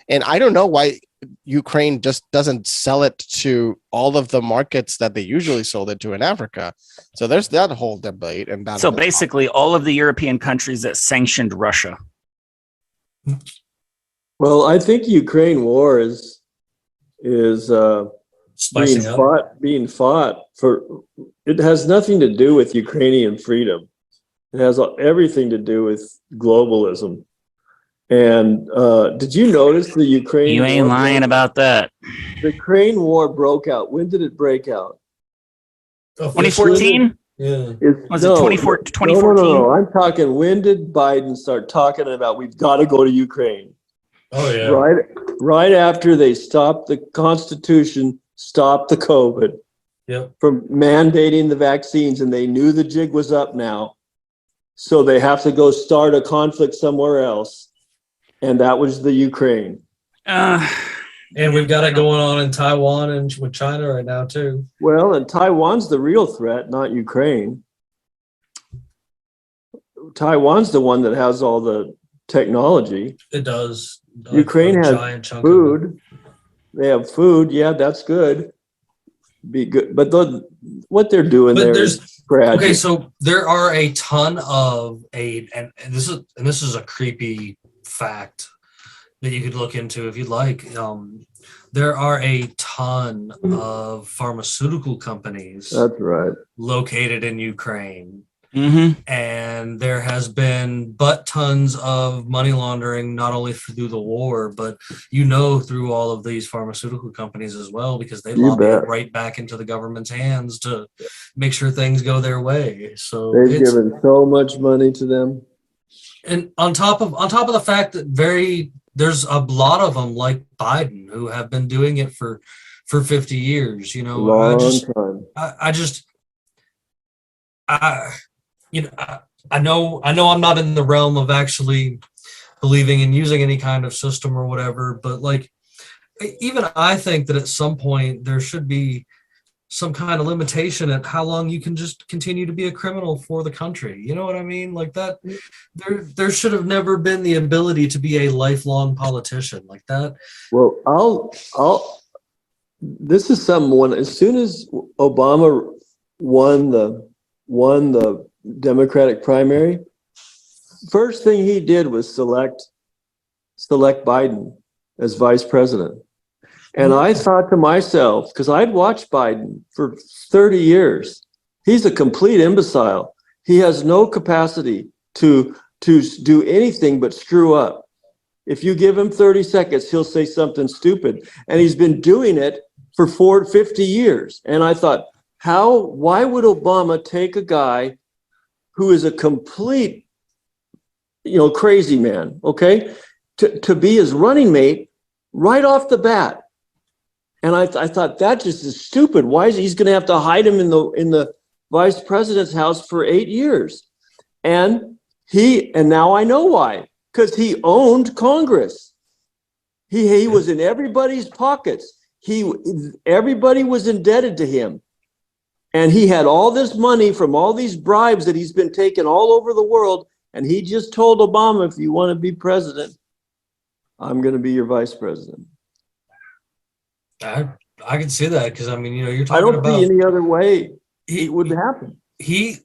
And I don't know why Ukraine just doesn't sell it to all of the markets that they usually sold it to in Africa. So there's that whole debate. And that So basically, all of the European countries that sanctioned Russia. Well, I think Ukraine war is Spicing up. being fought for. It has nothing to do with Ukrainian freedom. It has everything to do with globalism. And did you notice the Ukraine? You ain't lying about that. The Ukraine war broke out. When did it break out? 2014? Yeah. Was it 2014? No. I'm talking, when did Biden start talking about we've got to go to Ukraine? Oh yeah. Right after they stopped the Constitution, stopped the COVID from mandating the vaccines, and they knew the jig was up now. So they have to go start a conflict somewhere else. And that was the Ukraine. And we've got it going on in Taiwan and with China right now too. Well, and Taiwan's the real threat, not Ukraine. Taiwan's the one that has all the technology. It does. Ukraine has giant chunk food. They have food. Yeah, that's good. Be good. But what they're doing there is tragic. Okay, so there are a ton of and this is a creepy fact that you could look into if you'd like. There are a ton of pharmaceutical companies That's right. located in Ukraine. Mm-hmm. And there has been but tons of money laundering, not only through the war, but through all of these pharmaceutical companies as well, because they lobby it right back into the government's hands to make sure things go their way. So they've given so much money to them. And on top of the fact that there's a lot of them like Biden who have been doing it for 50 years. I know I'm not in the realm of actually believing in using any kind of system or whatever, but like, even I think that at some point there should be some kind of limitation at how long you can just continue to be a criminal for the country. You know what I mean? Like that, there should have never been the ability to be a lifelong politician like that. Well, this is something as soon as Obama won the Democratic primary, first thing he did was select Biden as vice president. And I thought to myself, because I'd watched Biden for 30 years, he's a complete imbecile. He has no capacity to do anything but screw up. If you give him 30 seconds, he'll say something stupid. And he's been doing it for 50 years. And I thought, why would Obama take a guy who is a complete, crazy man, okay, to be his running mate right off the bat? And I thought that just is stupid. Why is he's going to have to hide him in the vice president's house for 8 years? And now I know why, because he owned Congress. He was in everybody's pockets. Everybody was indebted to him. And he had all this money from all these bribes that he's been taking all over the world. And he just told Obama, if you want to be president, I'm going to be your vice president. I can see that, because you're talking about. I don't see any other way it would happen. He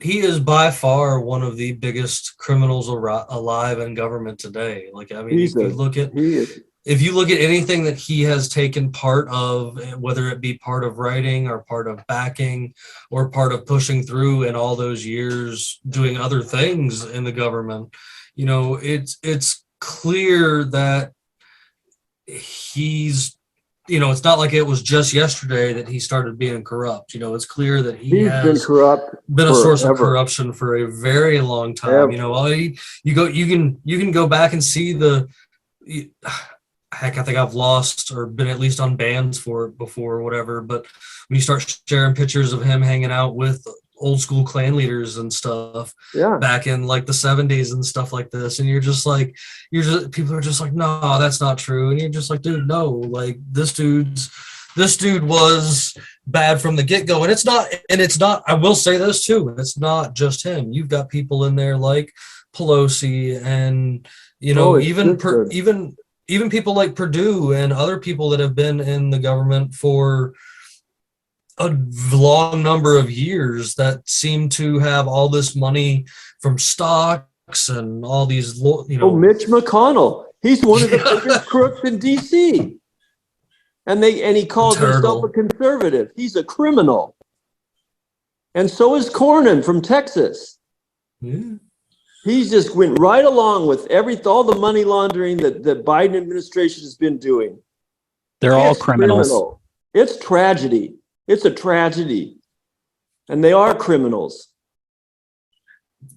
is by far one of the biggest criminals alive in government today. Like, if you look at anything that he has taken part of, whether it be part of writing or part of backing or part of pushing through in all those years doing other things in the government, it's clear that he's, it's not like it was just yesterday that he started being corrupt. It's clear that he's been a source of corruption for a very long time. You can go back and see heck, I think I've lost or been at least on bans for it before or whatever. But when you start sharing pictures of him hanging out with old school Klan leaders and stuff back in like the 70s and stuff like this, and people are just like, no, that's not true. And you're just like, dude, no, like this dude was bad from the get-go. And it's not, I will say this too, it's not just him. You've got people in there like Pelosi and, even even people like Purdue and other people that have been in the government for a long number of years that seem to have all this money from stocks and all these, Mitch McConnell. He's one of the biggest crooks in DC. And he calls himself a conservative. He's a criminal. And so is Cornyn from Texas. Yeah. He just went right along with all the money laundering that the Biden administration has been doing. They're all criminals. Criminal. It's tragedy. It's a tragedy. And they are criminals.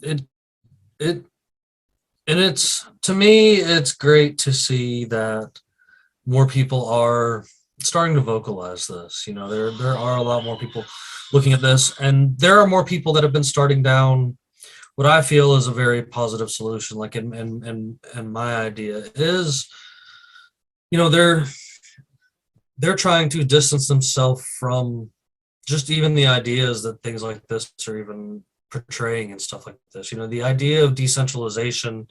And it's, to me, it's great to see that more people are starting to vocalize this. There are a lot more people looking at this, and there are more people that have been starting down what I feel is a very positive solution. Like in my idea is, they're trying to distance themselves from just even the ideas that things like this are even portraying and stuff like this. The idea of decentralization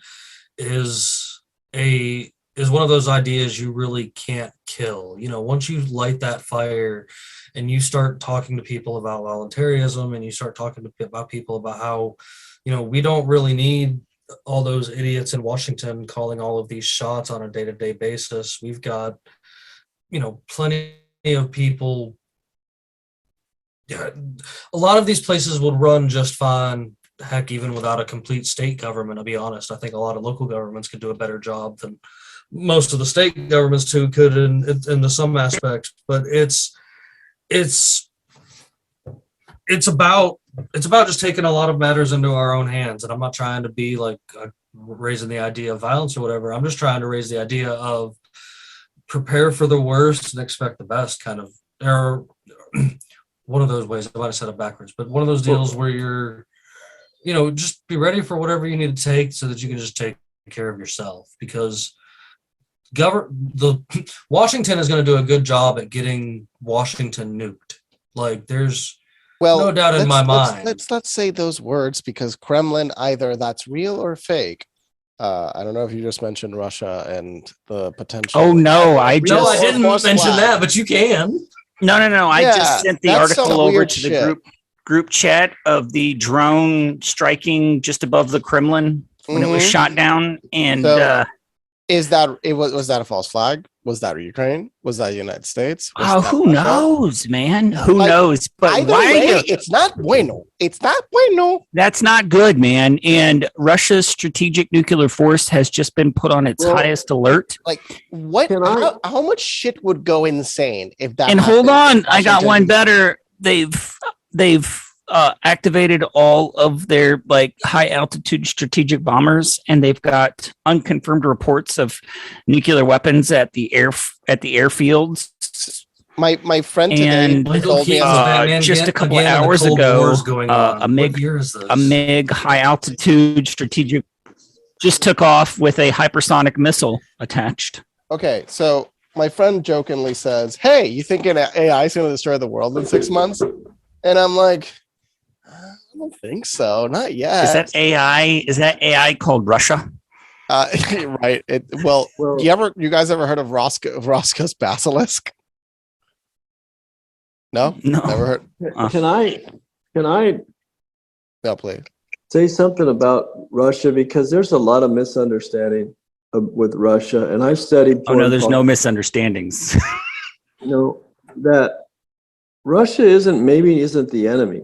is one of those ideas you really can't kill. Once you light that fire and you start talking to people about voluntarism, and you start talking about people about how, we don't really need all those idiots in Washington calling all of these shots on a day-to-day basis. We've got, plenty of people. Yeah, a lot of these places would run just fine, heck, even without a complete state government. I'll be honest. I think a lot of local governments could do a better job than most of the state governments too could in some aspects. But it's about just taking a lot of matters into our own hands. And I'm not trying to be like raising the idea of violence or whatever. I'm just trying to raise the idea of prepare for the worst and expect the best, kind of. Or one of those ways. I might have said it backwards, but one of those deals where you're, just be ready for whatever you need to take so that you can just take care of yourself. Because Washington is going to do a good job at getting Washington nuked. Like, there's no doubt in my mind. Let's say those words, because Kremlin, either that's real or fake. I don't know if you just mentioned Russia and the potential. Oh no, I didn't mention that, but you can. No. I just sent the article over to the group chat of the drone striking just above the Kremlin when it was shot down. And was that a false flag? Was that Ukraine? Was that United States? Who knows, man? Who knows? But it's not bueno. It's not bueno. That's not good, man. And Russia's strategic nuclear force has just been put on its highest alert. Like, what? How much shit would go insane if that? And hold on, I got one better. They've activated all of their high altitude strategic bombers, and they've got unconfirmed reports of nuclear weapons at the airfields. My friend today told me just a couple of hours ago, a MiG high altitude strategic just took off with a hypersonic missile attached. Okay, so my friend jokingly says, "Hey, you thinking AI is going to destroy the world in 6 months?" And I'm like, I don't think so. Not yet. Is that AI? Is that AI called Russia? Right. You guys ever heard of Roscoe's basilisk? No. Never heard. Can I? No, please. Say something about Russia, because there's a lot of misunderstanding with Russia, and I've studied. Oh no, there's no misunderstandings. That Russia isn't the enemy.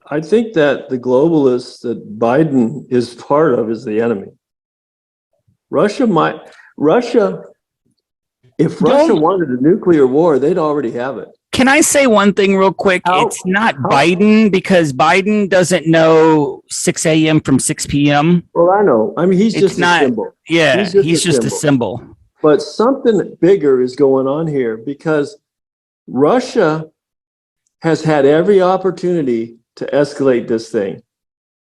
I think that the globalists that Biden is part of is the enemy. If Russia wanted a nuclear war, they'd already have it. Can I say one thing real quick? It's not Biden, because Biden doesn't know 6 a.m. from 6 p.m. Well, I know. I mean, he's just a symbol. Yeah, he's just a symbol. But something bigger is going on here, because Russia has had every opportunity to escalate this thing.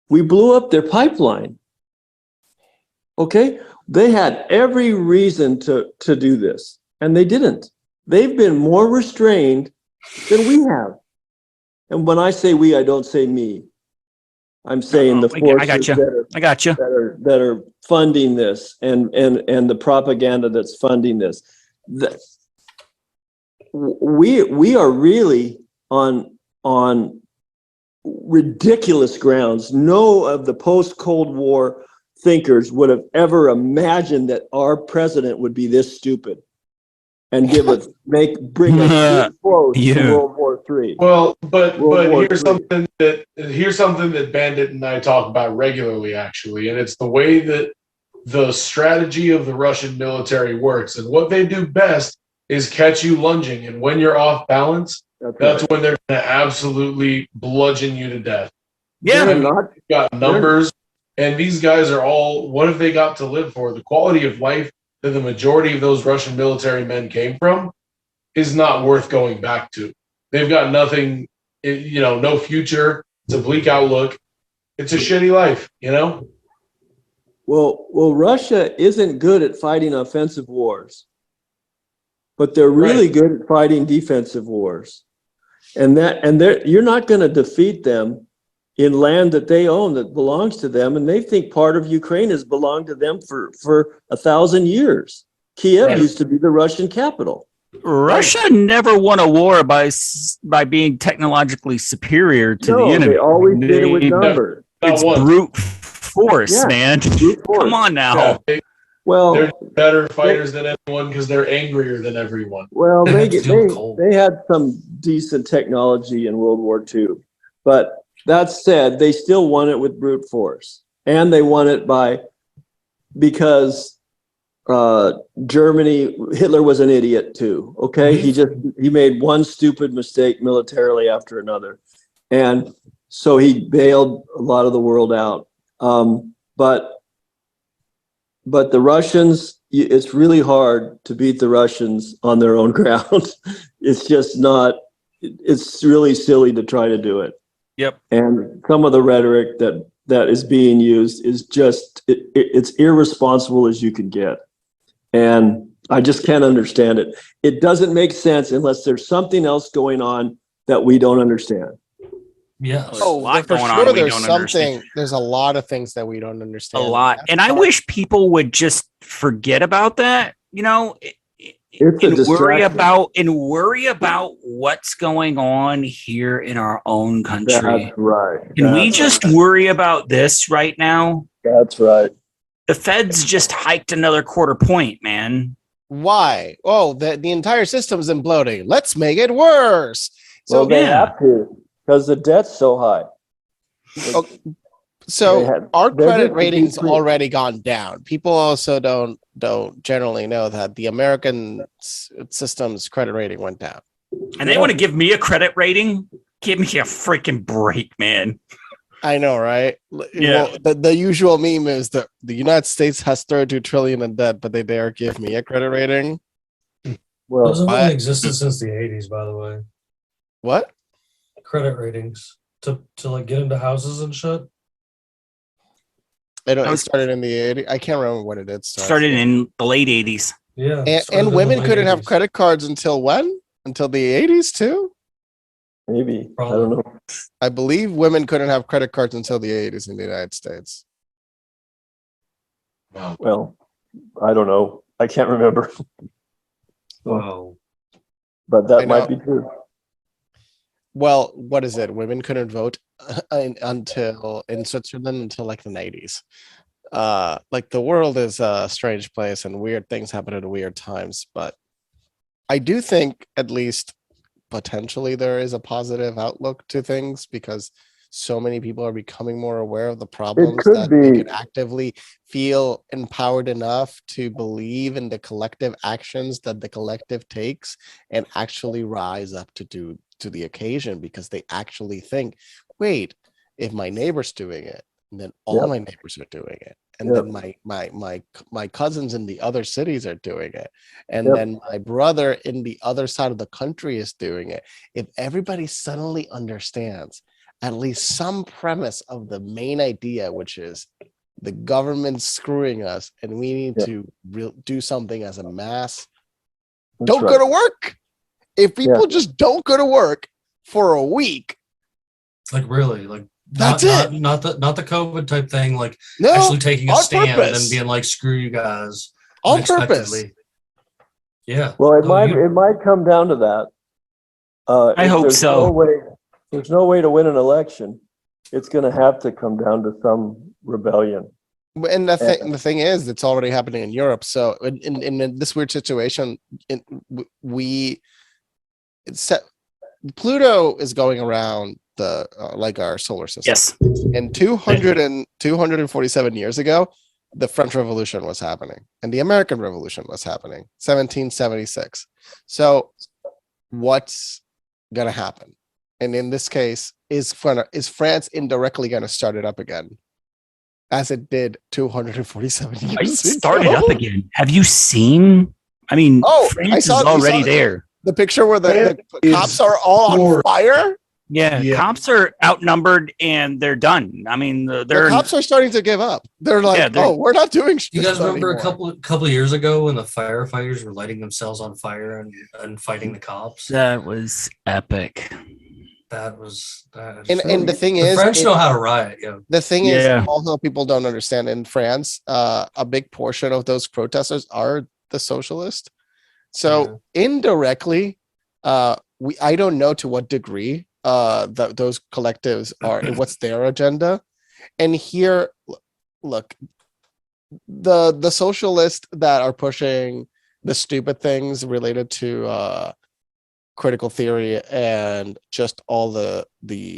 We blew up their pipeline. Okay? They had every reason to do this, and they didn't. They've been more restrained than we have. And when I say we, I don't say me. I'm saying the forces I got you. that are funding this and the propaganda that's funding this. We are really on ridiculous grounds. No of the post-Cold War thinkers would have ever imagined that our president would be this stupid and bring us this close to World War III. Well, but here's something that Bandit and I talk about regularly, actually, and it's the way that the strategy of the Russian military works. And what they do best is catch you lunging, and when you're off balance, that's when they're going to absolutely bludgeon you to death. Yeah, they've got numbers, and these guys are all. What have they got to live for? The quality of life that the majority of those Russian military men came from is not worth going back to. They've got nothing, no future. It's a bleak outlook. It's a shitty life, Well, Russia isn't good at fighting offensive wars, but they're really good at fighting defensive wars. And you're not going to defeat them in land that they own that belongs to them, and they think part of Ukraine has belonged to them for 1,000 years. Kiev used to be the Russian capital. Russia never won a war by being technologically superior to the enemy. They always did it with numbers. It's brute force, man. Brute force. Come on now. Yeah, they're better fighters than anyone because they're angrier than everyone. Well, they had some decent technology in World War II, but that said, they still won it with brute force, and they won it because Germany. Hitler was an idiot too. Okay, he made one stupid mistake militarily after another, and so he bailed a lot of the world out. But the Russians, it's really hard to beat the Russians on their own ground. It's just not. It's really silly to try to do it. Yep. And some of the rhetoric that is being used is just it's irresponsible as you can get. And I just can't understand it. It doesn't make sense unless there's something else going on that we don't understand. Yeah. There's a lot going on we don't understand. There's a lot of things that we don't understand. A lot. And I wish people would just forget about that, and worry about what's going on here in our own country. That's right. Can we just worry about this right now? That's right. The Fed's just hiked another quarter point, man. Why? Oh, the entire system's imploding. Let's make it worse. So they have to, because the debt's so high. So our credit rating's already gone down. People also don't generally know that the American system's credit rating went down. And they want to give me a credit rating? Give me a freaking break, man. I know, right? Yeah. Well, the usual meme is that the United States has 32 trillion in debt, but they dare give me a credit rating. Well, those have existed since the 80s, by the way. What? Credit ratings to like get into houses and shit. It started in the 80s. I can't remember when it did start. Started in the late 80s. Yeah. And women couldn't have credit cards until when? Until the 80s too? Maybe. Probably. I don't know. I believe women couldn't have credit cards until the 80s in the United States. Wow. Well, I don't know. I can't remember. Wow. But that might be true. Well, what is it? Women couldn't vote until in Switzerland until like the 90s. Like the world is a strange place and weird things happen at weird times. But I do think at least potentially there is a positive outlook to things because so many people are becoming more aware of the problems that they can actively feel empowered enough to believe in the collective actions that the collective takes and actually rise up to the occasion because they actually think, wait, if my neighbor's doing it, then all my neighbors are doing it. And then my cousins in the other cities are doing it. And then my brother in the other side of the country is doing it. If everybody suddenly understands at least some premise of the main idea, which is the government screwing us and we need to do something as a mass. Don't go to work. If people just don't go to work for a week. Like really, like That's not, it. Not the COVID type thing. Like No, actually taking a on stand purpose. and being like, "Screw you guys," On purpose. unexpectedly. Yeah. Well, it No, you- might come down to that. I If hope there's so. there's no way to win an election. It's going to have to come down to some rebellion. And the thing is, it's already happening in Europe. So in this weird situation, Pluto is going around the like our solar system. Yes. And 247 years ago, the French Revolution was happening, and the American Revolution was happening, 1776. So, what's gonna happen? And in this case, is France indirectly gonna start it up again, as it did 247 years I ago? started up again. Have you seen? I mean, France is already there. The picture where the cops are all on fire. Yeah, cops are outnumbered and they're done. I mean, The cops are starting to give up. They're like, "Oh, we're not doing." You guys remember anymore. a couple of years ago when the firefighters were lighting themselves on fire and fighting the cops? That was epic. That was And the thing the is, French know how to riot. Yeah. the thing is, Yeah. although people don't understand, in France, a big portion of those protesters are the socialists. So indirectly, I don't know to what degree those collectives are, what's their agenda. And here, look, the socialists that are pushing the stupid things related to critical theory and just all the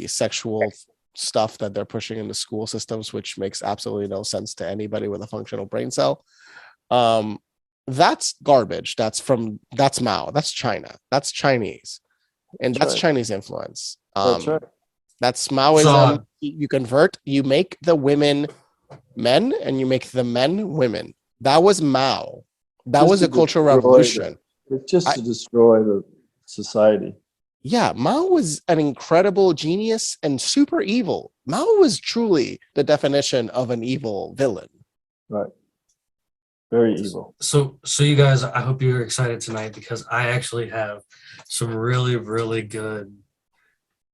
sexual stuff that they're pushing in the school systems, which makes absolutely no sense to anybody with a functional brain cell. That's garbage. That's Mao. That's China. That's Chinese. And that's Chinese influence. That's right. That's Maoism. You convert, you make the women men and you make the men women. That was Mao. That was a cultural revolution. It's just to destroy the society. Yeah, Mao was an incredible genius and super evil. Mao was truly the definition of an evil villain. Right. Very evil. So you guys, I hope you're excited tonight because I actually have some really, really good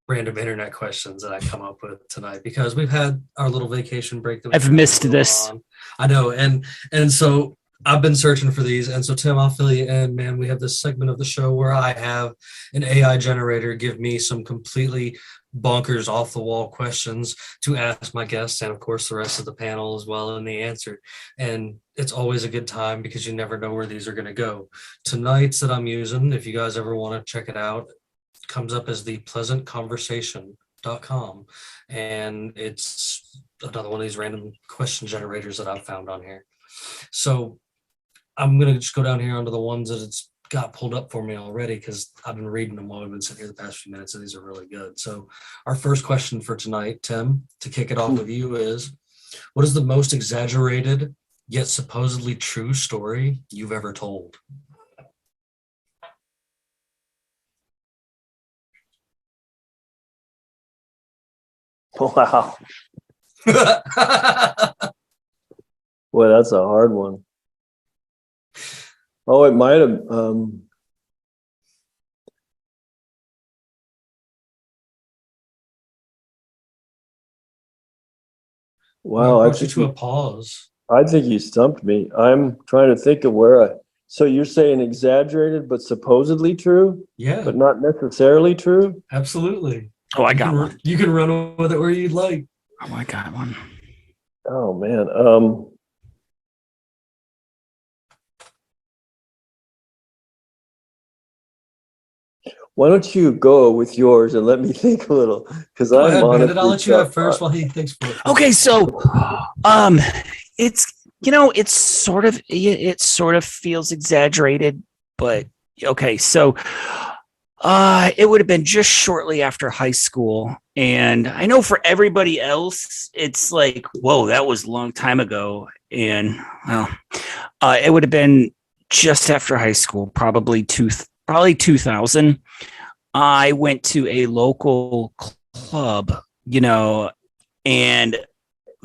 random internet questions that I come up with tonight because we've had our little vacation break. I've missed this. I know, and so I've been searching for these, and so Tim, I'll fill you in, man. We have this segment of the show where I have an AI generator give me some completely bonkers off the wall questions to ask my guests and of course the rest of the panel as well, and the answer. And it's always a good time because you never know where these are going to go. Tonight's that I'm using, if you guys ever want to check it out, comes up as the pleasantconversation.com, and it's another one of these random question generators that I've found on here. So I'm going to just go down here onto the ones that it's got pulled up for me already because I've been reading them while we've been sitting here the past few minutes, and these are really good. So our first question for tonight, Tim, to kick it off with you is, what is the most exaggerated yet supposedly true story you've ever told? Wow. Boy, that's a hard one. Oh, it might have. Wow, I brought you to a pause. I think you stumped me. I'm trying to think of where so you're saying exaggerated but supposedly true? Yeah. But not necessarily true? Absolutely. Oh, I got one. You can run with it where you'd like. Oh, I got one. Oh man. Why don't you go with yours and let me think a little? Because Go I'm ahead, honestly Bandit. I'll let you have first while he thinks for it. Okay, so it's it sort of feels exaggerated, but okay, so it would have been just shortly after high school, and I know for everybody else it's like, whoa, that was a long time ago, and well, it would have been just after high school, probably 2000. I went to a local club, and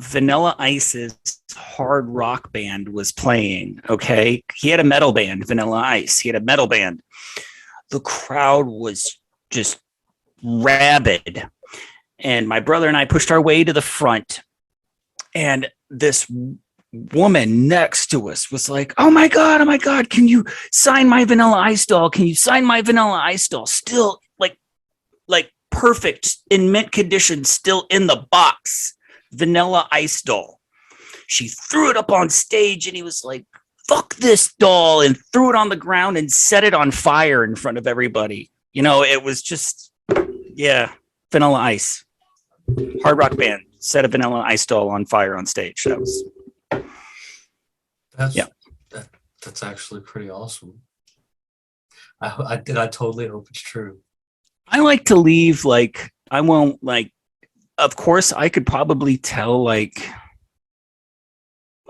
Vanilla Ice's hard rock band was playing. Okay. He had a metal band, Vanilla Ice. He had a metal band. The crowd was just rabid. and my brother and I pushed our way to the front, and this woman next to us was like, oh my God, can you sign my Vanilla Ice doll? Can you sign my Vanilla Ice doll? Still like perfect, in mint condition, still in the box, Vanilla Ice doll. She threw it up on stage, and he was like, fuck this doll, and threw it on the ground and set it on fire in front of everybody. It was just, Vanilla Ice. Hard rock band set a Vanilla Ice doll on fire on stage. That's actually pretty awesome. I totally hope it's true. I like to leave, I won't, of course I could probably tell a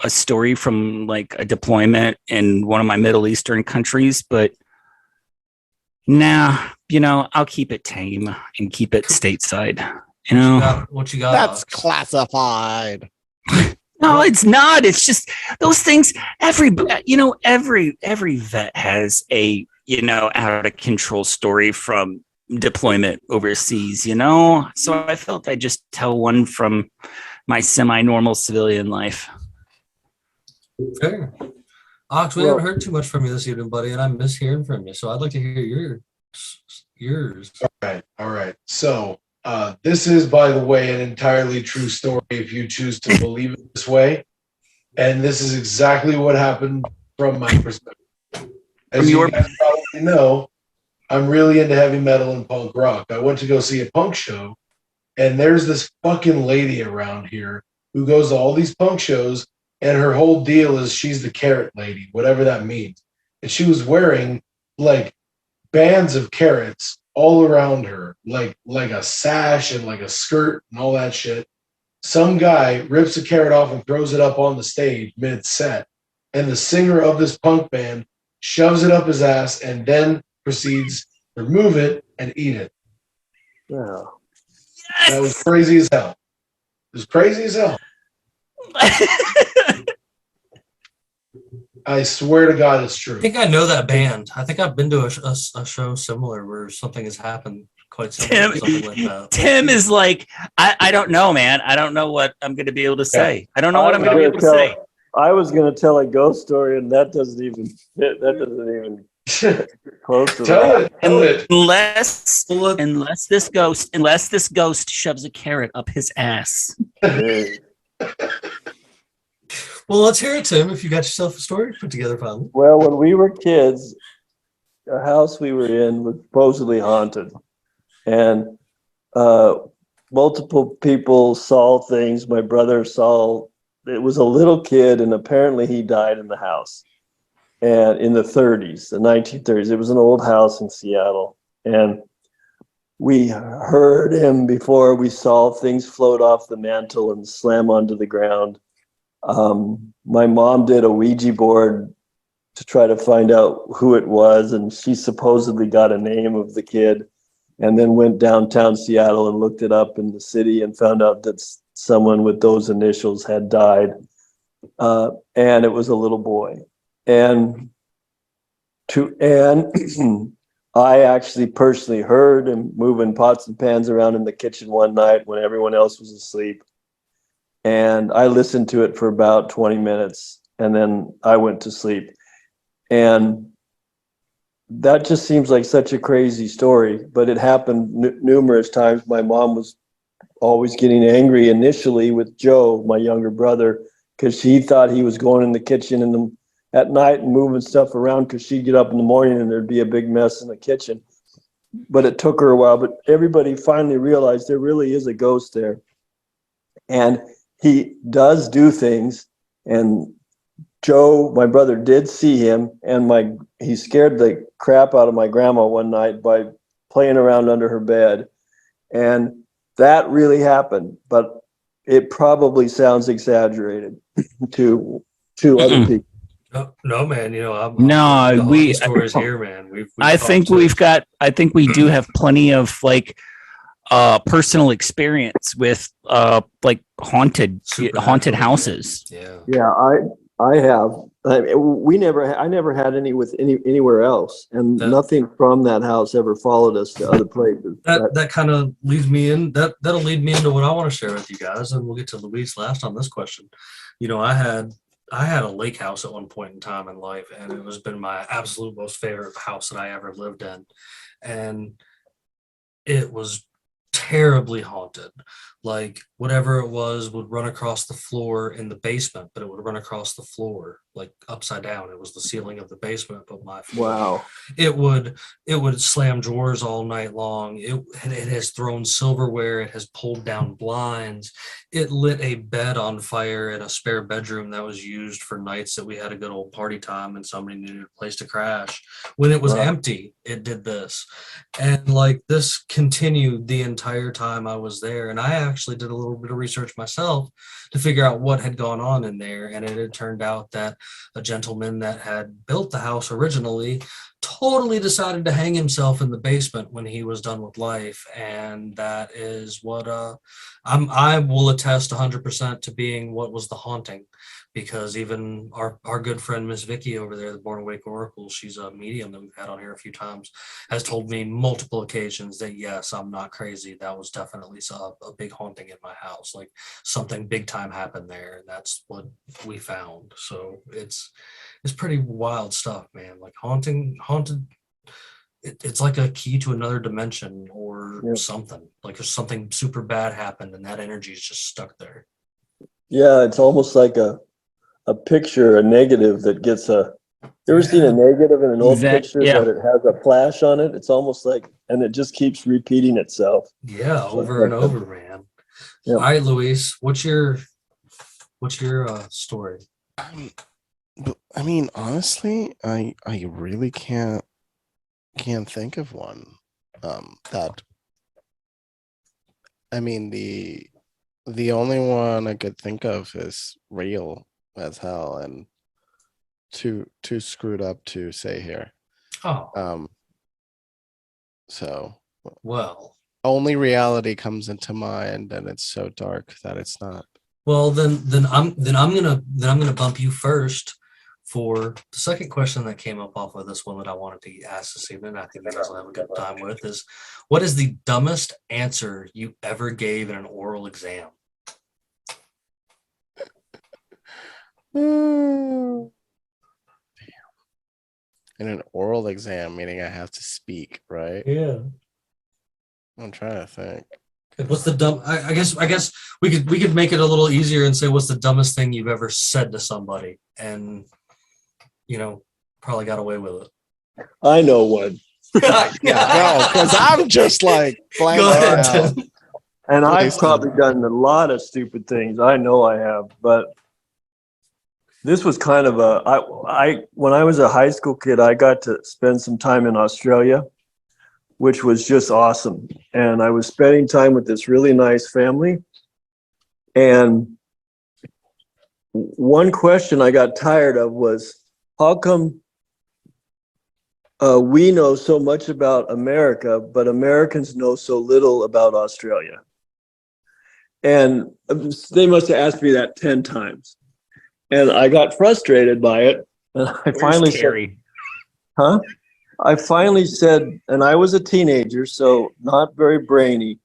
story from a deployment in one of my Middle Eastern countries, but I'll keep it tame and keep it stateside. What you got? That's classified. No, it's not. It's just those things. Every vet has a out of control story from deployment overseas. So I felt I'd just tell one from my semi-normal civilian life. Fair. Ox, we haven't heard too much from you this evening, buddy, and I miss hearing from you. So I'd like to hear yours. All right. So this is, by the way, an entirely true story if you choose to believe it this way. And this is exactly what happened from my perspective. As you guys probably know, I'm really into heavy metal and punk rock. I went to go see a punk show, and there's this fucking lady around here who goes to all these punk shows, and her whole deal is she's the carrot lady, whatever that means. And she was wearing bands of carrots all around her, like a sash and a skirt and all that shit. Some guy rips a carrot off and throws it up on the stage mid-set, and the singer of this punk band shoves it up his ass and then proceeds to remove it and eat it. Yeah. That was crazy as hell. It was crazy as hell. I swear to God, it's true. I think I know that band. I think I've been to a show similar where something has happened quite similar to something like that. Tim is I don't know, man. I don't know what I'm going to be able to say. I don't know what I'm going to be able to say. I was going to tell a ghost story, and that doesn't even fit. That doesn't even close to that. Tell it. Unless this ghost shoves a carrot up his ass. Hey. Well, let's hear it, Tim, if you got yourself a story put together finally. Well, when we were kids, the house we were in was supposedly haunted. And multiple people saw things. My brother saw, it was a little kid, and apparently he died in the house. And in the 30s, the 1930s, it was an old house in Seattle. And we heard him before we saw things float off the mantle and slam onto the ground. My mom did a Ouija board to try to find out who it was, and she supposedly got a name of the kid, and then went downtown Seattle and looked it up in the city and found out that someone with those initials had died, and it was a little boy. And I actually personally heard him moving pots and pans around in the kitchen one night when everyone else was asleep. And I listened to it for about 20 minutes, and then I went to sleep. And that just seems like such a crazy story, but it happened numerous times. My mom was always getting angry initially with Joe, my younger brother, because she thought he was going in the kitchen at night and moving stuff around, because she'd get up in the morning and there'd be a big mess in the kitchen. But it took her a while, but everybody finally realized there really is a ghost there. And he does do things, and Joe, my brother, did see him, and he scared the crap out of my grandma one night by playing around under her bed. And that really happened, but it probably sounds exaggerated to other people. No, man. We stories here, man. I think we do have plenty of personal experience with haunted houses. Yeah. Yeah, I have. I never had any with anywhere else, and nothing from that house ever followed us to other places. That kind of leads me in. That'll lead me into what I want to share with you guys, and we'll get to Luis last on this question. You know, I had a lake house at one point in time in life, and it has been my absolute most favorite house that I ever lived in, and it was terribly haunted. Like whatever it was would run across the floor in the basement, but it would run across the floor like upside down. It was the ceiling of the basement, but my floor. Wow. It would slam drawers all night long. It has thrown silverware. It has pulled down blinds. It lit a bed on fire in a spare bedroom that was used for nights that we had a good old party time and somebody needed a place to crash. When it was empty, it did this. And like this continued the entire time I was there. And I actually did a little bit of research myself to figure out what had gone on in there. And it had turned out that a gentleman that had built the house originally totally decided to hang himself in the basement when he was done with life. And that is what I will attest 100% to being what was the haunting, because even our good friend Miss Vicky over there, the Born Awake Oracle, she's a medium that we've had on here a few times, has told me multiple occasions that yes, I'm not crazy. That was definitely a big haunting in my house. Like something big time happened there, and that's what we found. So it's pretty wild stuff, man. Like haunted. It's like a key to another dimension or something. Like if something super bad happened and that energy is just stuck there. Yeah, it's almost like a picture, a negative that gets you ever seen a negative in an old picture that it has a flash on it? It's almost like, and it just keeps repeating itself. Yeah, over and over, man. Yeah. All right, Luis, what's your story? I mean, honestly, I really can't think of one that. I mean, the only one I could think of is real as hell and too screwed up to say here. So well, only reality comes into mind, and it's so dark that it's not. Well, then I'm gonna bump you first for the second question that came up off of this one that I wanted to ask this evening. I think you guys will have a good time with is, what is the dumbest answer you ever gave in an oral exam? Damn. In an oral exam, meaning I have to speak, right? Yeah. I'm trying to think. What's the dumb? I guess we could make it a little easier and say, what's the dumbest thing you've ever said to somebody, and probably got away with it. I know one. No, because I'm just like blank. Go ahead. And I've probably done a lot of stupid things. I know I have, but this was kind of when I was a high school kid, I got to spend some time in Australia, which was just awesome. And I was spending time with this really nice family. And one question I got tired of was, how come we know so much about America, but Americans know so little about Australia? And they must have asked me that 10 times. And I got frustrated by it. And I finally said, I finally said, and I was a teenager, so not very brainy.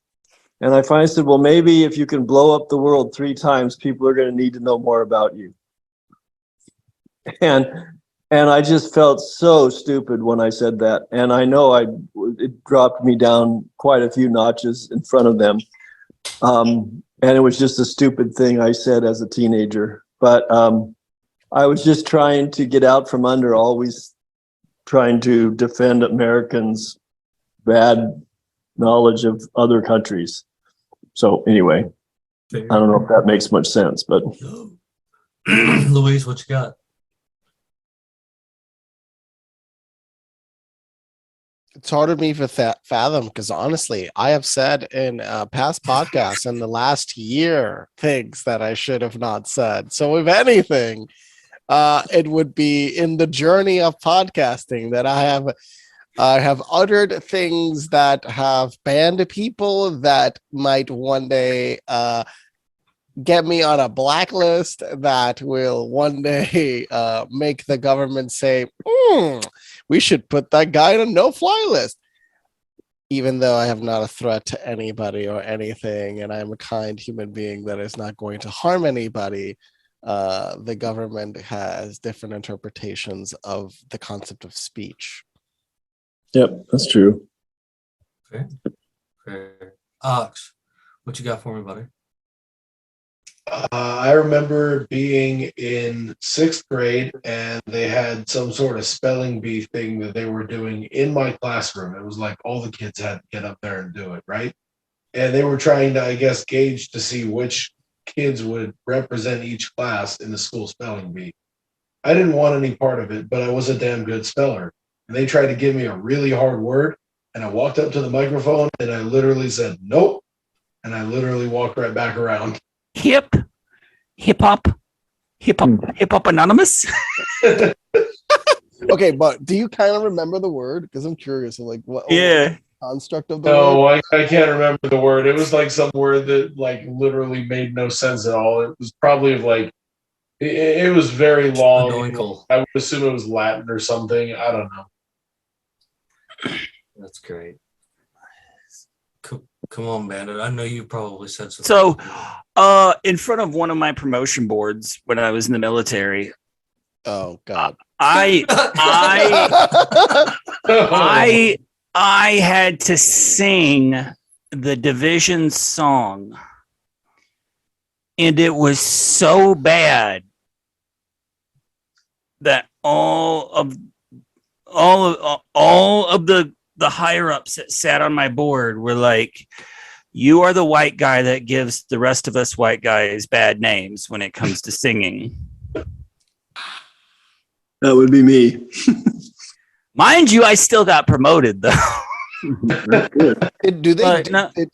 And I finally said, well, maybe if you can blow up the world 3 times, people are going to need to know more about you. And I just felt so stupid when I said that. And I know it dropped me down quite a few notches in front of them. And it was just a stupid thing I said as a teenager. But I was just trying to get out from under always trying to defend Americans' bad knowledge of other countries. So anyway, I don't know if that makes much sense, but Luis, what you got? It's hard for me to fathom because honestly, I have said in past podcasts in the last year things that I should have not said. So if anything, it would be in the journey of podcasting that I have uttered things that have banned people that might one day get me on a blacklist that will one day make the government say, we should put that guy on a no-fly list. Even though I have not a threat to anybody or anything, and I'm a kind human being that is not going to harm anybody, the government has different interpretations of the concept of speech. Yep, that's true. Fair. Ox, what you got for me, buddy? I remember being in 6th grade and they had some sort of spelling bee thing that they were doing in my classroom. It was like all the kids had to get up there and do it, right? And they were trying to, I guess, gauge to see which kids would represent each class in the school spelling bee. I didn't want any part of it, but I was a damn good speller. And they tried to give me a really hard word, and I walked up to the microphone and I literally said, nope. And I literally walked right back around. Hip hop anonymous. Okay, but do you kind of remember the word? Because I'm curious of like what construct of the word. No, I can't remember the word. It was like some word that like literally made no sense at all. It was probably of like it was very long. I would assume it was Latin or something. I don't know. That's great. Come on, Bandit. I know you probably said something. So, in front of one of my promotion boards when I was in the military. Oh God. I had to sing the division song, and it was so bad that all of the higher ups that sat on my board were like, you are the white guy that gives the rest of us white guys bad names when it comes to singing. That would be me. Mind you, I still got promoted though.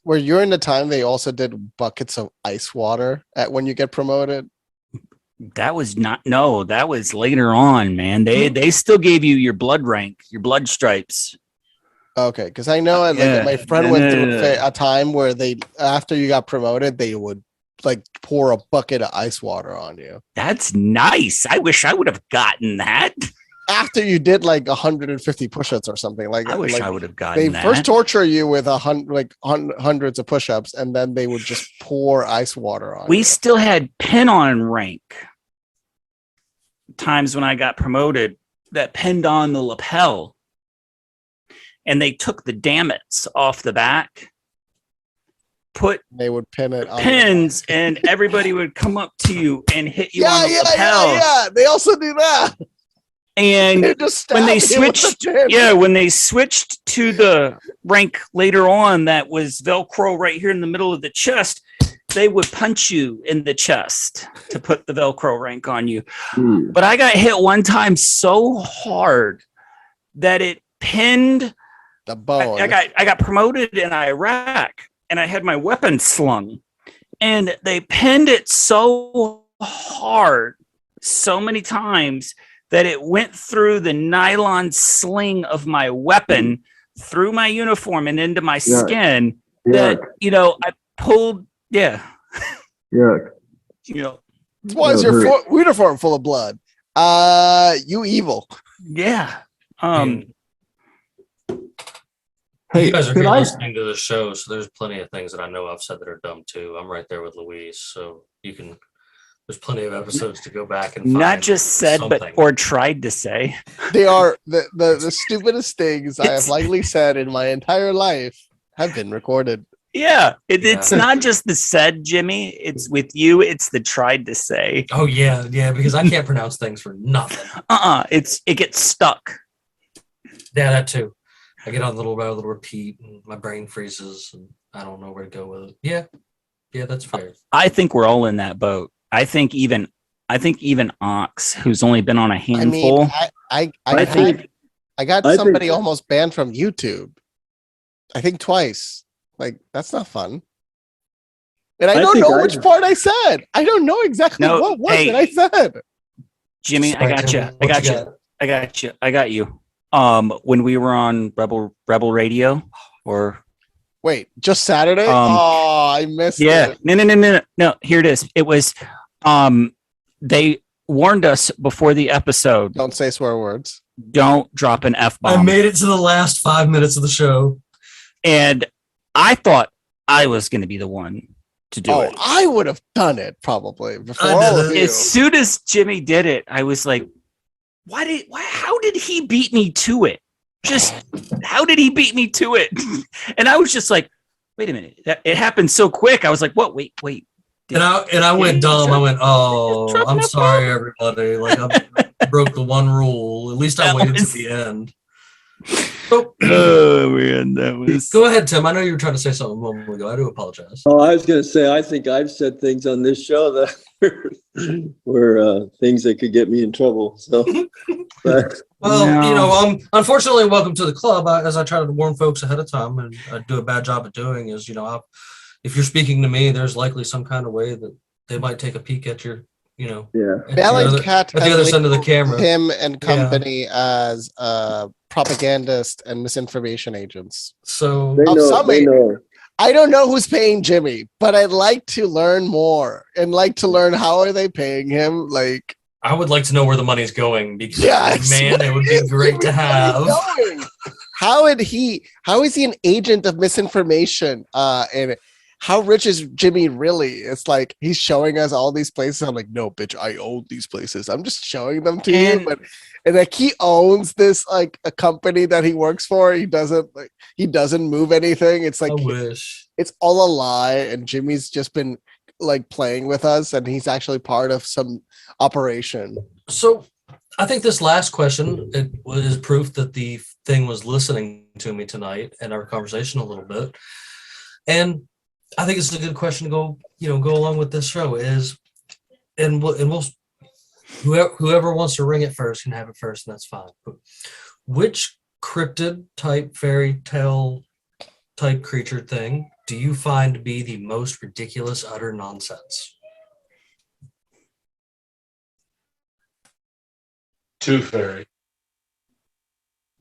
Were you in the time they also did buckets of ice water when you get promoted? That was that was later on, man. They still gave you your blood rank, your blood stripes. Okay, because I know my friend went through a time where after you got promoted, they would like pour a bucket of ice water on you. That's nice. I wish I would have gotten that. After you did like 150 push-ups or something, like I wish I would have gotten that. They first torture you with hundreds of push-ups, and then they would just pour ice water on you. We still had pin on rank. Times when I got promoted that pinned on the lapel, and they took the dammits off the back, they would pin it on pins, and everybody would come up to you and hit you on the lapel. Yeah, they also do that. And when they switched to the rank later on that was Velcro right here in the middle of the chest, they would punch you in the chest to put the Velcro rank on you. But I got hit one time so hard that it pinned the bone. I got promoted in Iraq, and I had my weapon slung, and they pinned it so hard so many times that it went through the nylon sling of my weapon, through my uniform and into my skin. That I pulled. Yeah. Yuck. Why is your uniform full of blood? You evil. Yeah. Hey, you guys are here listening to the show, so there's plenty of things that I know I've said that are dumb too. I'm right there with Louise, so you can. There's plenty of episodes to go back and find not just said, something. or tried to say. They are the stupidest things I have likely said in my entire life have been recorded. Yeah, it's not just the said, Jimmy. It's with you. It's the tried to say. Oh yeah, because I can't pronounce things for nothing. It gets stuck. Yeah, that too. I get on a little repeat, and my brain freezes, and I don't know where to go with it. Yeah, that's fair. I think we're all in that boat. I think even Ox, who's only been on a handful. I got somebody almost banned from YouTube. I think twice. Like, that's not fun. And I don't know which part I said. I don't know exactly what was it I said. Jimmy, I got you. When we were on Rebel Radio, or Wait, just Saturday? I missed Yeah. it. No. Here it is. It was. They warned us before the episode. Don't say swear words. Don't drop an F-bomb. I made it to the last 5 minutes of the show. And I thought I was going to be the one to do it. I would have done it probably before I all did of it. you. As soon as Jimmy did it, I was like, how did he beat me to it? Just how did he beat me to it? And I was just like, wait a minute. It happened so quick. I was like, what? Wait. And I went dumb. I went, I'm sorry, everybody. Like I broke the one rule. At least I waited to the end. So, man, that was. Go ahead, Tim. I know you were trying to say something a moment ago. I do apologize. Oh, I was going to say, I think I've said things on this show that were things that could get me in trouble. So, but, well, unfortunately, welcome to the club. As I try to warn folks ahead of time, and I do a bad job at doing, is if you're speaking to me, there's likely some kind of way that they might take a peek at your, yeah. at the other side of the camera. Him and company as propagandist and misinformation agents. So They know. I don't know who's paying Jimmy, but I'd like to learn more and like to learn how are they paying him. Like, I would like to know where the money's going because man, it would be great to have. How is he an agent of misinformation? And how rich is Jimmy really? It's like he's showing us all these places. I'm like, no, bitch, I own these places. I'm just showing them to you. But and like he owns this like a company that he works for. He doesn't move anything. It's like I wish. It's all a lie, and Jimmy's just been like playing with us, and he's actually part of some operation. So I think this last question is proof that the thing was listening to me tonight and our conversation a little bit. And I think it's a good question to go along with this show is, and we'll whoever wants to ring it first can have it first, and that's fine. But which cryptid type fairy tale type creature thing do you find to be the most ridiculous, utter nonsense? Tooth fairy.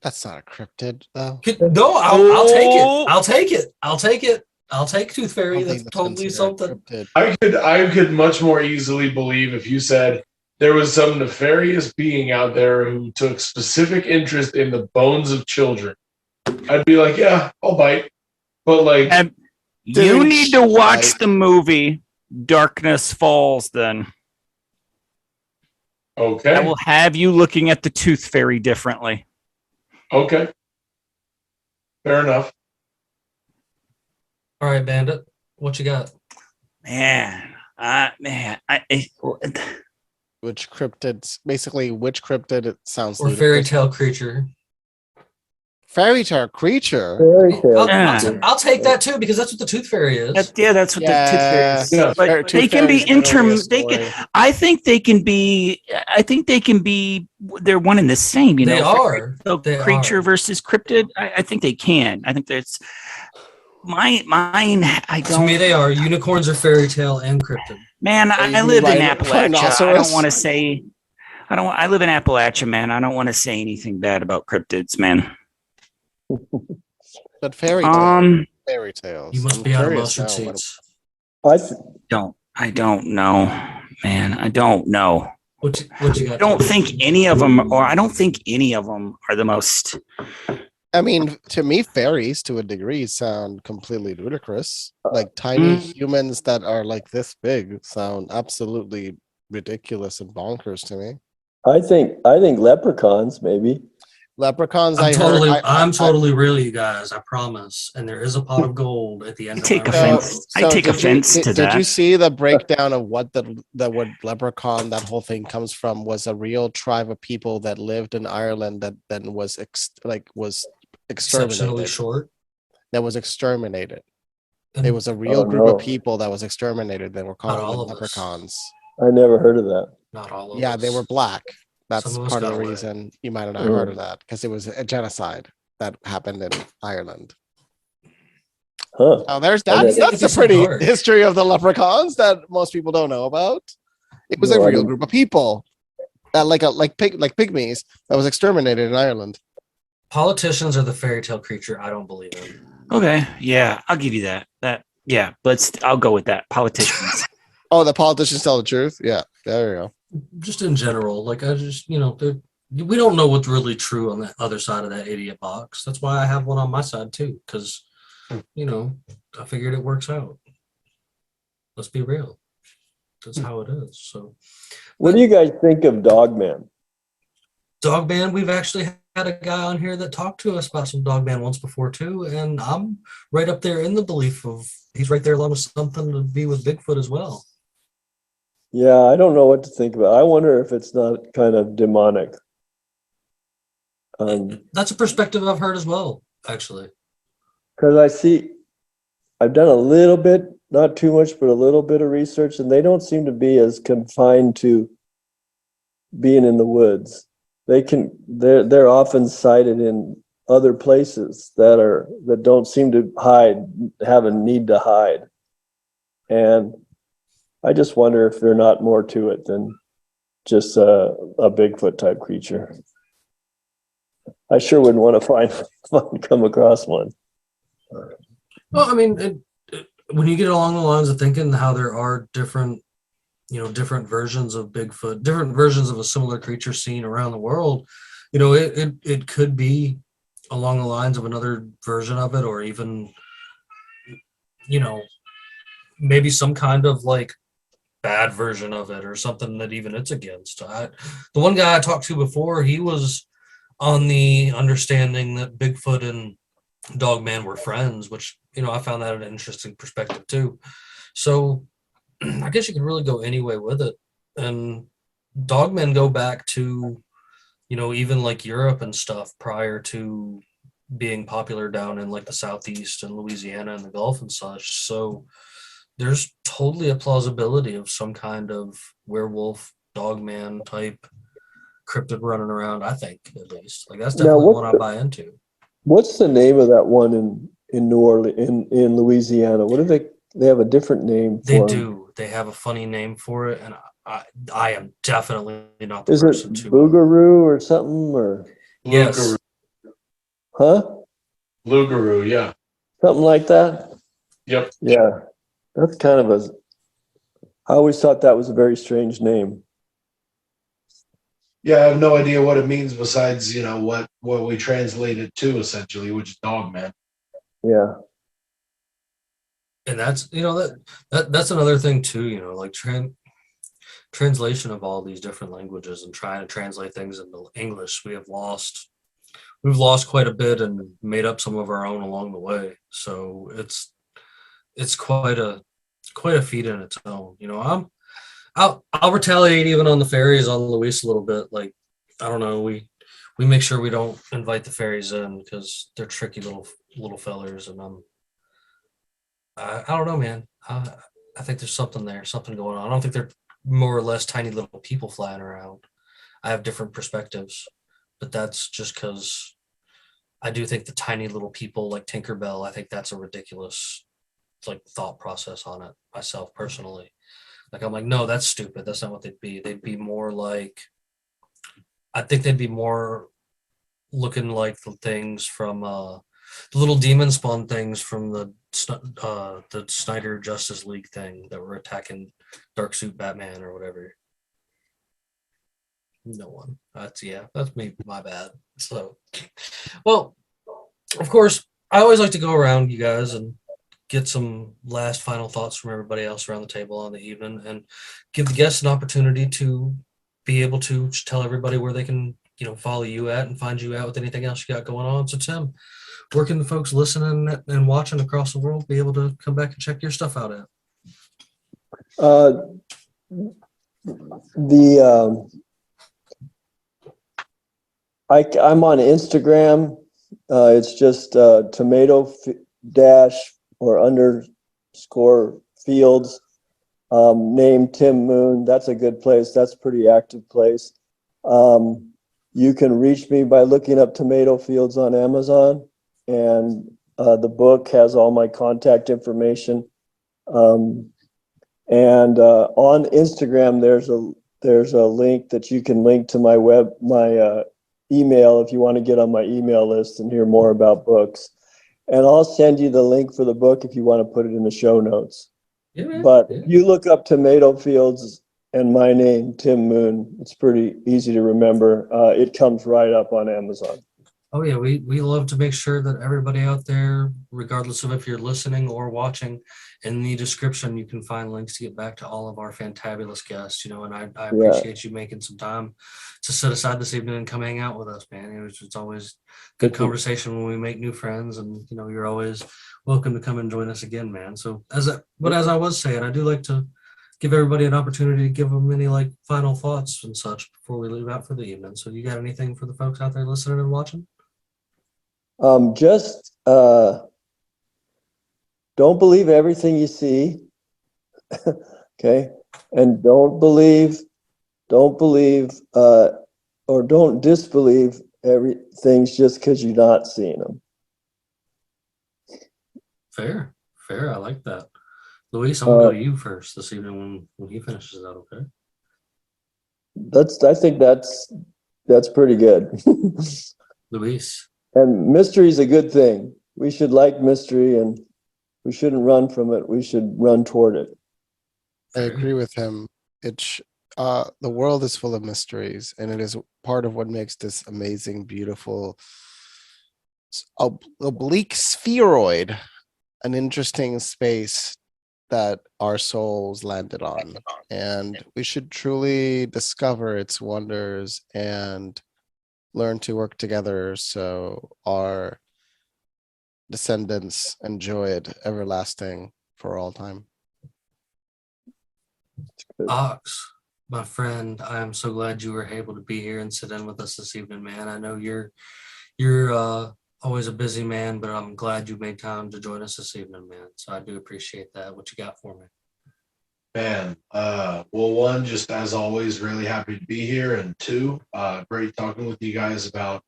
That's not a cryptid, though. No, I'll take it. I'll take it. I'll take Tooth Fairy. That's totally something. I could much more easily believe if you said there was some nefarious being out there who took specific interest in the bones of children. I'd be like, yeah, I'll bite. But like, you need to watch the movie Darkness Falls. Then, okay, I will have you looking at the Tooth Fairy differently. Okay, fair enough. All right, Bandit, what you got? Which cryptids? Basically, which cryptid? It sounds or fairy tale creature. Fairy tale creature. I'll take that too because that's what the Tooth Fairy is. That's what the Tooth Fairy is. Yeah. But they can be I think they can be. They're one and the same. They are. They creature versus cryptid. I think they can. I think that's mine. I don't. To me, they are. Unicorns are fairy tale and cryptid. Man, I live in Appalachia. I don't want to say. I live in Appalachia, man. I don't want to say anything bad about cryptids, man. But fairy tales. You must be out of mustard seeds. I don't know, man. I don't know. What you got? I don't think any of them are the most. I mean, to me, fairies to a degree sound completely ludicrous. Like tiny humans that are like this big sound absolutely ridiculous and bonkers to me. I think leprechauns maybe. Leprechauns. I'm totally real, you guys. I promise. And there is a pot of gold at the end. I take offense to that. Did you see the breakdown of what what leprechaun, that whole thing comes from? Was a real tribe of people that lived in Ireland that then was exterminated. Short. That was exterminated. It was a real group of people that was exterminated. They were called leprechauns. I never heard of that. Not all of Yeah, us. they were black. That's part of the away. reason you might have not heard of that, because it was a genocide that happened in Ireland. Huh. Oh, that's a pretty history of the leprechauns that most people don't know about. It was a real group of people, like pygmies that was exterminated in Ireland. Politicians are the fairy tale creature I don't believe in. Okay, yeah, I'll give you that. I'll go with that. Politicians. Oh, the politicians tell the truth. Yeah, there you go. Just in general, like I just, we don't know what's really true on the other side of that idiot box. That's why I have one on my side too, because I figured it works out. Let's be real. That's how it is. So, what do you guys think of Dogman? Dogman, we've actually had a guy on here that talked to us about some Dogman once before too, and I'm right up there in the belief of he's right there along with something to be with Bigfoot as well. Yeah, I don't know what to think about. I wonder if it's not kind of demonic. That's a perspective I've heard as well, actually. Because I've done a little bit, not too much, but a little bit of research, and they don't seem to be as confined to being in the woods. They're often sighted in other places that don't seem to have a need to hide. And I just wonder if there's not more to it than just a Bigfoot type creature. I sure wouldn't want to come across one. Well, I mean, when you get along the lines of thinking how there are different versions of Bigfoot, different versions of a similar creature seen around the world, it could be along the lines of another version of it, or even, maybe some kind of like bad version of it or something that even it's against. The one guy I talked to before, he was on the understanding that Bigfoot and Dogman were friends, which, I found that an interesting perspective too. So I guess you can really go any way with it. And Dogmen go back to, even like Europe and stuff prior to being popular down in like the Southeast and Louisiana and the Gulf and such. So there's totally a plausibility of some kind of werewolf, Dogman type cryptid running around, I think, at least. Like that's definitely one I buy into. What's the name of that one in New Orleans, in Louisiana? What do they have a different name for? They do. They have a funny name for it, and I am definitely not the person to. Is it Boogaroo or something? Or yes. Huh? Bluegaroo, yeah. Something like that? Yep. Yeah. That's kind of I always thought that was a very strange name. Yeah, I have no idea what it means besides, what we translate it to essentially, which is Dogman. Yeah. And that's, that's another thing too, like translation of all these different languages and trying to translate things into English. We've lost quite a bit and made up some of our own along the way. So it's quite a feat in its own. I'll retaliate even on the fairies on Luis a little bit. Like, I don't know, we make sure we don't invite the fairies in because they're tricky little fellers, and I don't know, man. I think there's something going on. I don't think they're more or less tiny little people flying around. I have different perspectives, but that's just because I do think the tiny little people like Tinkerbell, I think that's a ridiculous thought process on it myself personally. Like, I'm like, no, that's stupid. That's not what they'd be. They'd be more like, I think they'd be more looking like the things from the little demon spawn things from the Snyder Justice League thing that were attacking Dark Suit Batman or whatever. No one. That's me. My bad. So, well, of course, I always like to go around, you guys, and get some last final thoughts from everybody else around the table on the evening, and give the guests an opportunity to be able to tell everybody where they can, follow you at and find you out with anything else you got going on. So, Tim, where can the folks listening and watching across the world be able to come back and check your stuff out at? I'm on Instagram. It's just tomato dash or underscore fields, name Tim Moon. That's a good place. That's a pretty active place. You can reach me by looking up Tomato Fields on Amazon, and the book has all my contact information. And on Instagram, there's a link that you can link to my email if you want to get on my email list and hear more about books. And I'll send you the link for the book if you want to put it in the show notes. Yeah, man. But Yeah. you look up tomato fields and my name, Tim Moon. It's pretty easy to remember. It comes right up on Amazon. Oh yeah, we love to make sure that everybody out there, regardless of if you're listening or watching, in the description you can find links to get back to all of our fantabulous guests. You know, and I Yeah. appreciate you making some time to set aside this evening and come hang out with us, man. It's always good conversation when we make new friends, and you know, you're always welcome to come and join us again, man. So as I was saying, I do like to give everybody an opportunity to give them any like final thoughts and such before we leave out for the evening. So you got anything for the folks out there listening and watching? Just don't believe everything you see. Okay. And don't disbelieve everything's just because you're not seeing them. Fair. I like that. Luis, I'm gonna go to you first this evening when he finishes that, okay? I think that's pretty good. Luis. And mystery is a good thing. We should like mystery and we shouldn't run from it. We should run toward it. I agree with him. The world is full of mysteries, and it is part of what makes this amazing, beautiful, oblique spheroid an interesting space that our souls landed on. And we should truly discover its wonders and learn to work together so our descendants enjoy it everlasting for all time. Ox, my friend, I am so glad you were able to be here and sit in with us this evening, man. I know you're always a busy man, but I'm glad you made time to join us this evening, man. So I do appreciate that. What you got for me? Man, well, one, just as always, really happy to be here, and two, great talking with you guys about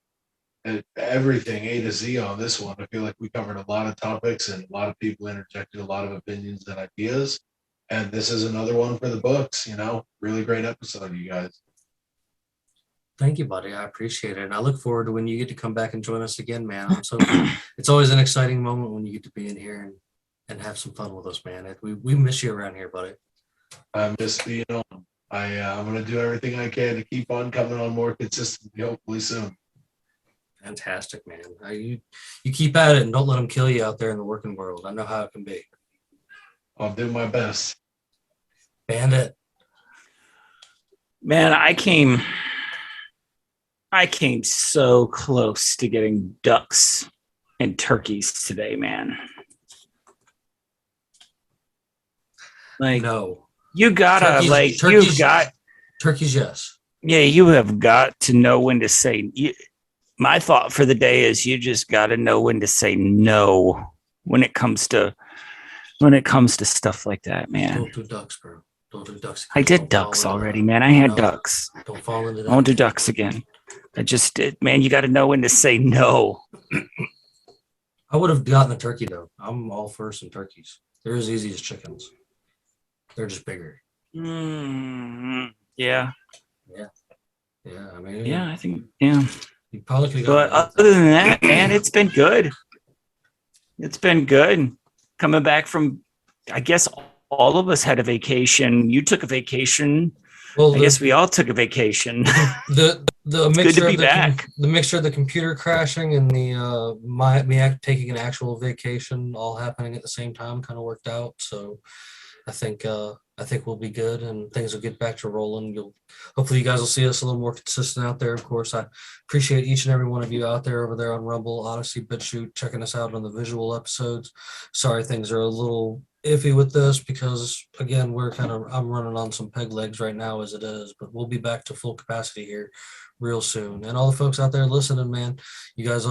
everything A to Z on this one. I feel like we covered a lot of topics and a lot of people interjected a lot of opinions and ideas, and this is another one for the books. You know, really great episode, you guys. Thank you, buddy. I appreciate it. And I look forward to when you get to come back and join us again, man. It's always an exciting moment when you get to be in here and have some fun with us, man. We miss you around here, buddy. I'm just being on. I'm going to do everything I can to keep on coming on more consistently, hopefully soon. Fantastic, man. You keep at it and don't let them kill you out there in the working world. I know how it can be. I'll do my best. Bandit. Man, I came so close to getting ducks and turkeys today, man. Like, no. You gotta turkeys, yes. Yeah, you have got to know when to say. My thought for the day is you just got to know when to say no when it comes to stuff like that, man. Don't do ducks, bro. Don't do ducks. I did ducks already, man. I had ducks. Don't fall into that. I won't do ducks again. I just did, man. You got to know when to say no. I would have gotten a turkey though. I'm all for some turkeys. They're as easy as chickens. They're just bigger. Mm-hmm. Yeah. I mean. Yeah, I think. Yeah. You probably could. But other than that, man, it's been good. It's been good. Coming back from, I guess all of us had a vacation. You took a vacation. Well, I guess we all took a vacation. The mixture good to be of back. The mixture of the computer crashing and the me taking an actual vacation all happening at the same time kind of worked out. So I think we'll be good and things will get back to rolling. Hopefully you guys will see us a little more consistent out there. Of course, I appreciate each and every one of you out there over there on Rumble, Odyssey, BitChute, checking us out on the visual episodes. Sorry, things are a little iffy with this because again, I'm running on some peg legs right now as it is, but we'll be back to full capacity here real soon. And all the folks out there listening, man, you guys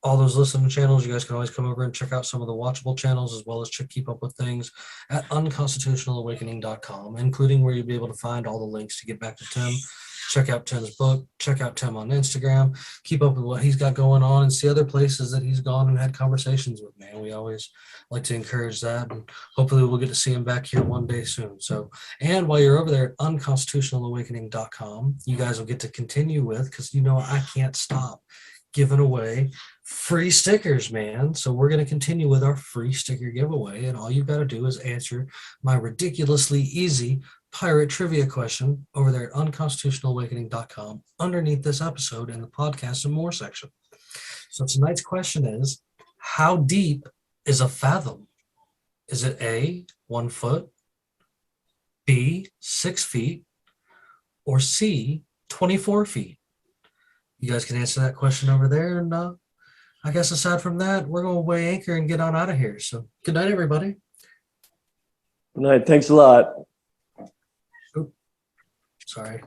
all those listening channels, you guys can always come over and check out some of the watchable channels as well as keep up with things at unconstitutionalawakening.com, including where you'll be able to find all the links to get back to Tim. Check out Tim's book, check out Tim on Instagram, keep up with what he's got going on and see other places that he's gone and had conversations with, man. We always like to encourage that, and hopefully we'll get to see him back here one day soon. So, and while you're over there at unconstitutionalawakening.com, you guys will get to continue with, because I can't stop giving away free stickers, man. So we're going to continue with our free sticker giveaway. And all you've got to do is answer my ridiculously easy pirate trivia question over there at unconstitutionalawakening.com underneath this episode in the podcast and more section. So tonight's question is, how deep is a fathom? Is it A, 1 foot, B, 6 feet, or C, 24 feet? You guys can answer that question over there. And I guess aside from that, we're going to weigh anchor and get on out of here. So good night, everybody. Good night. Thanks a lot. Sorry.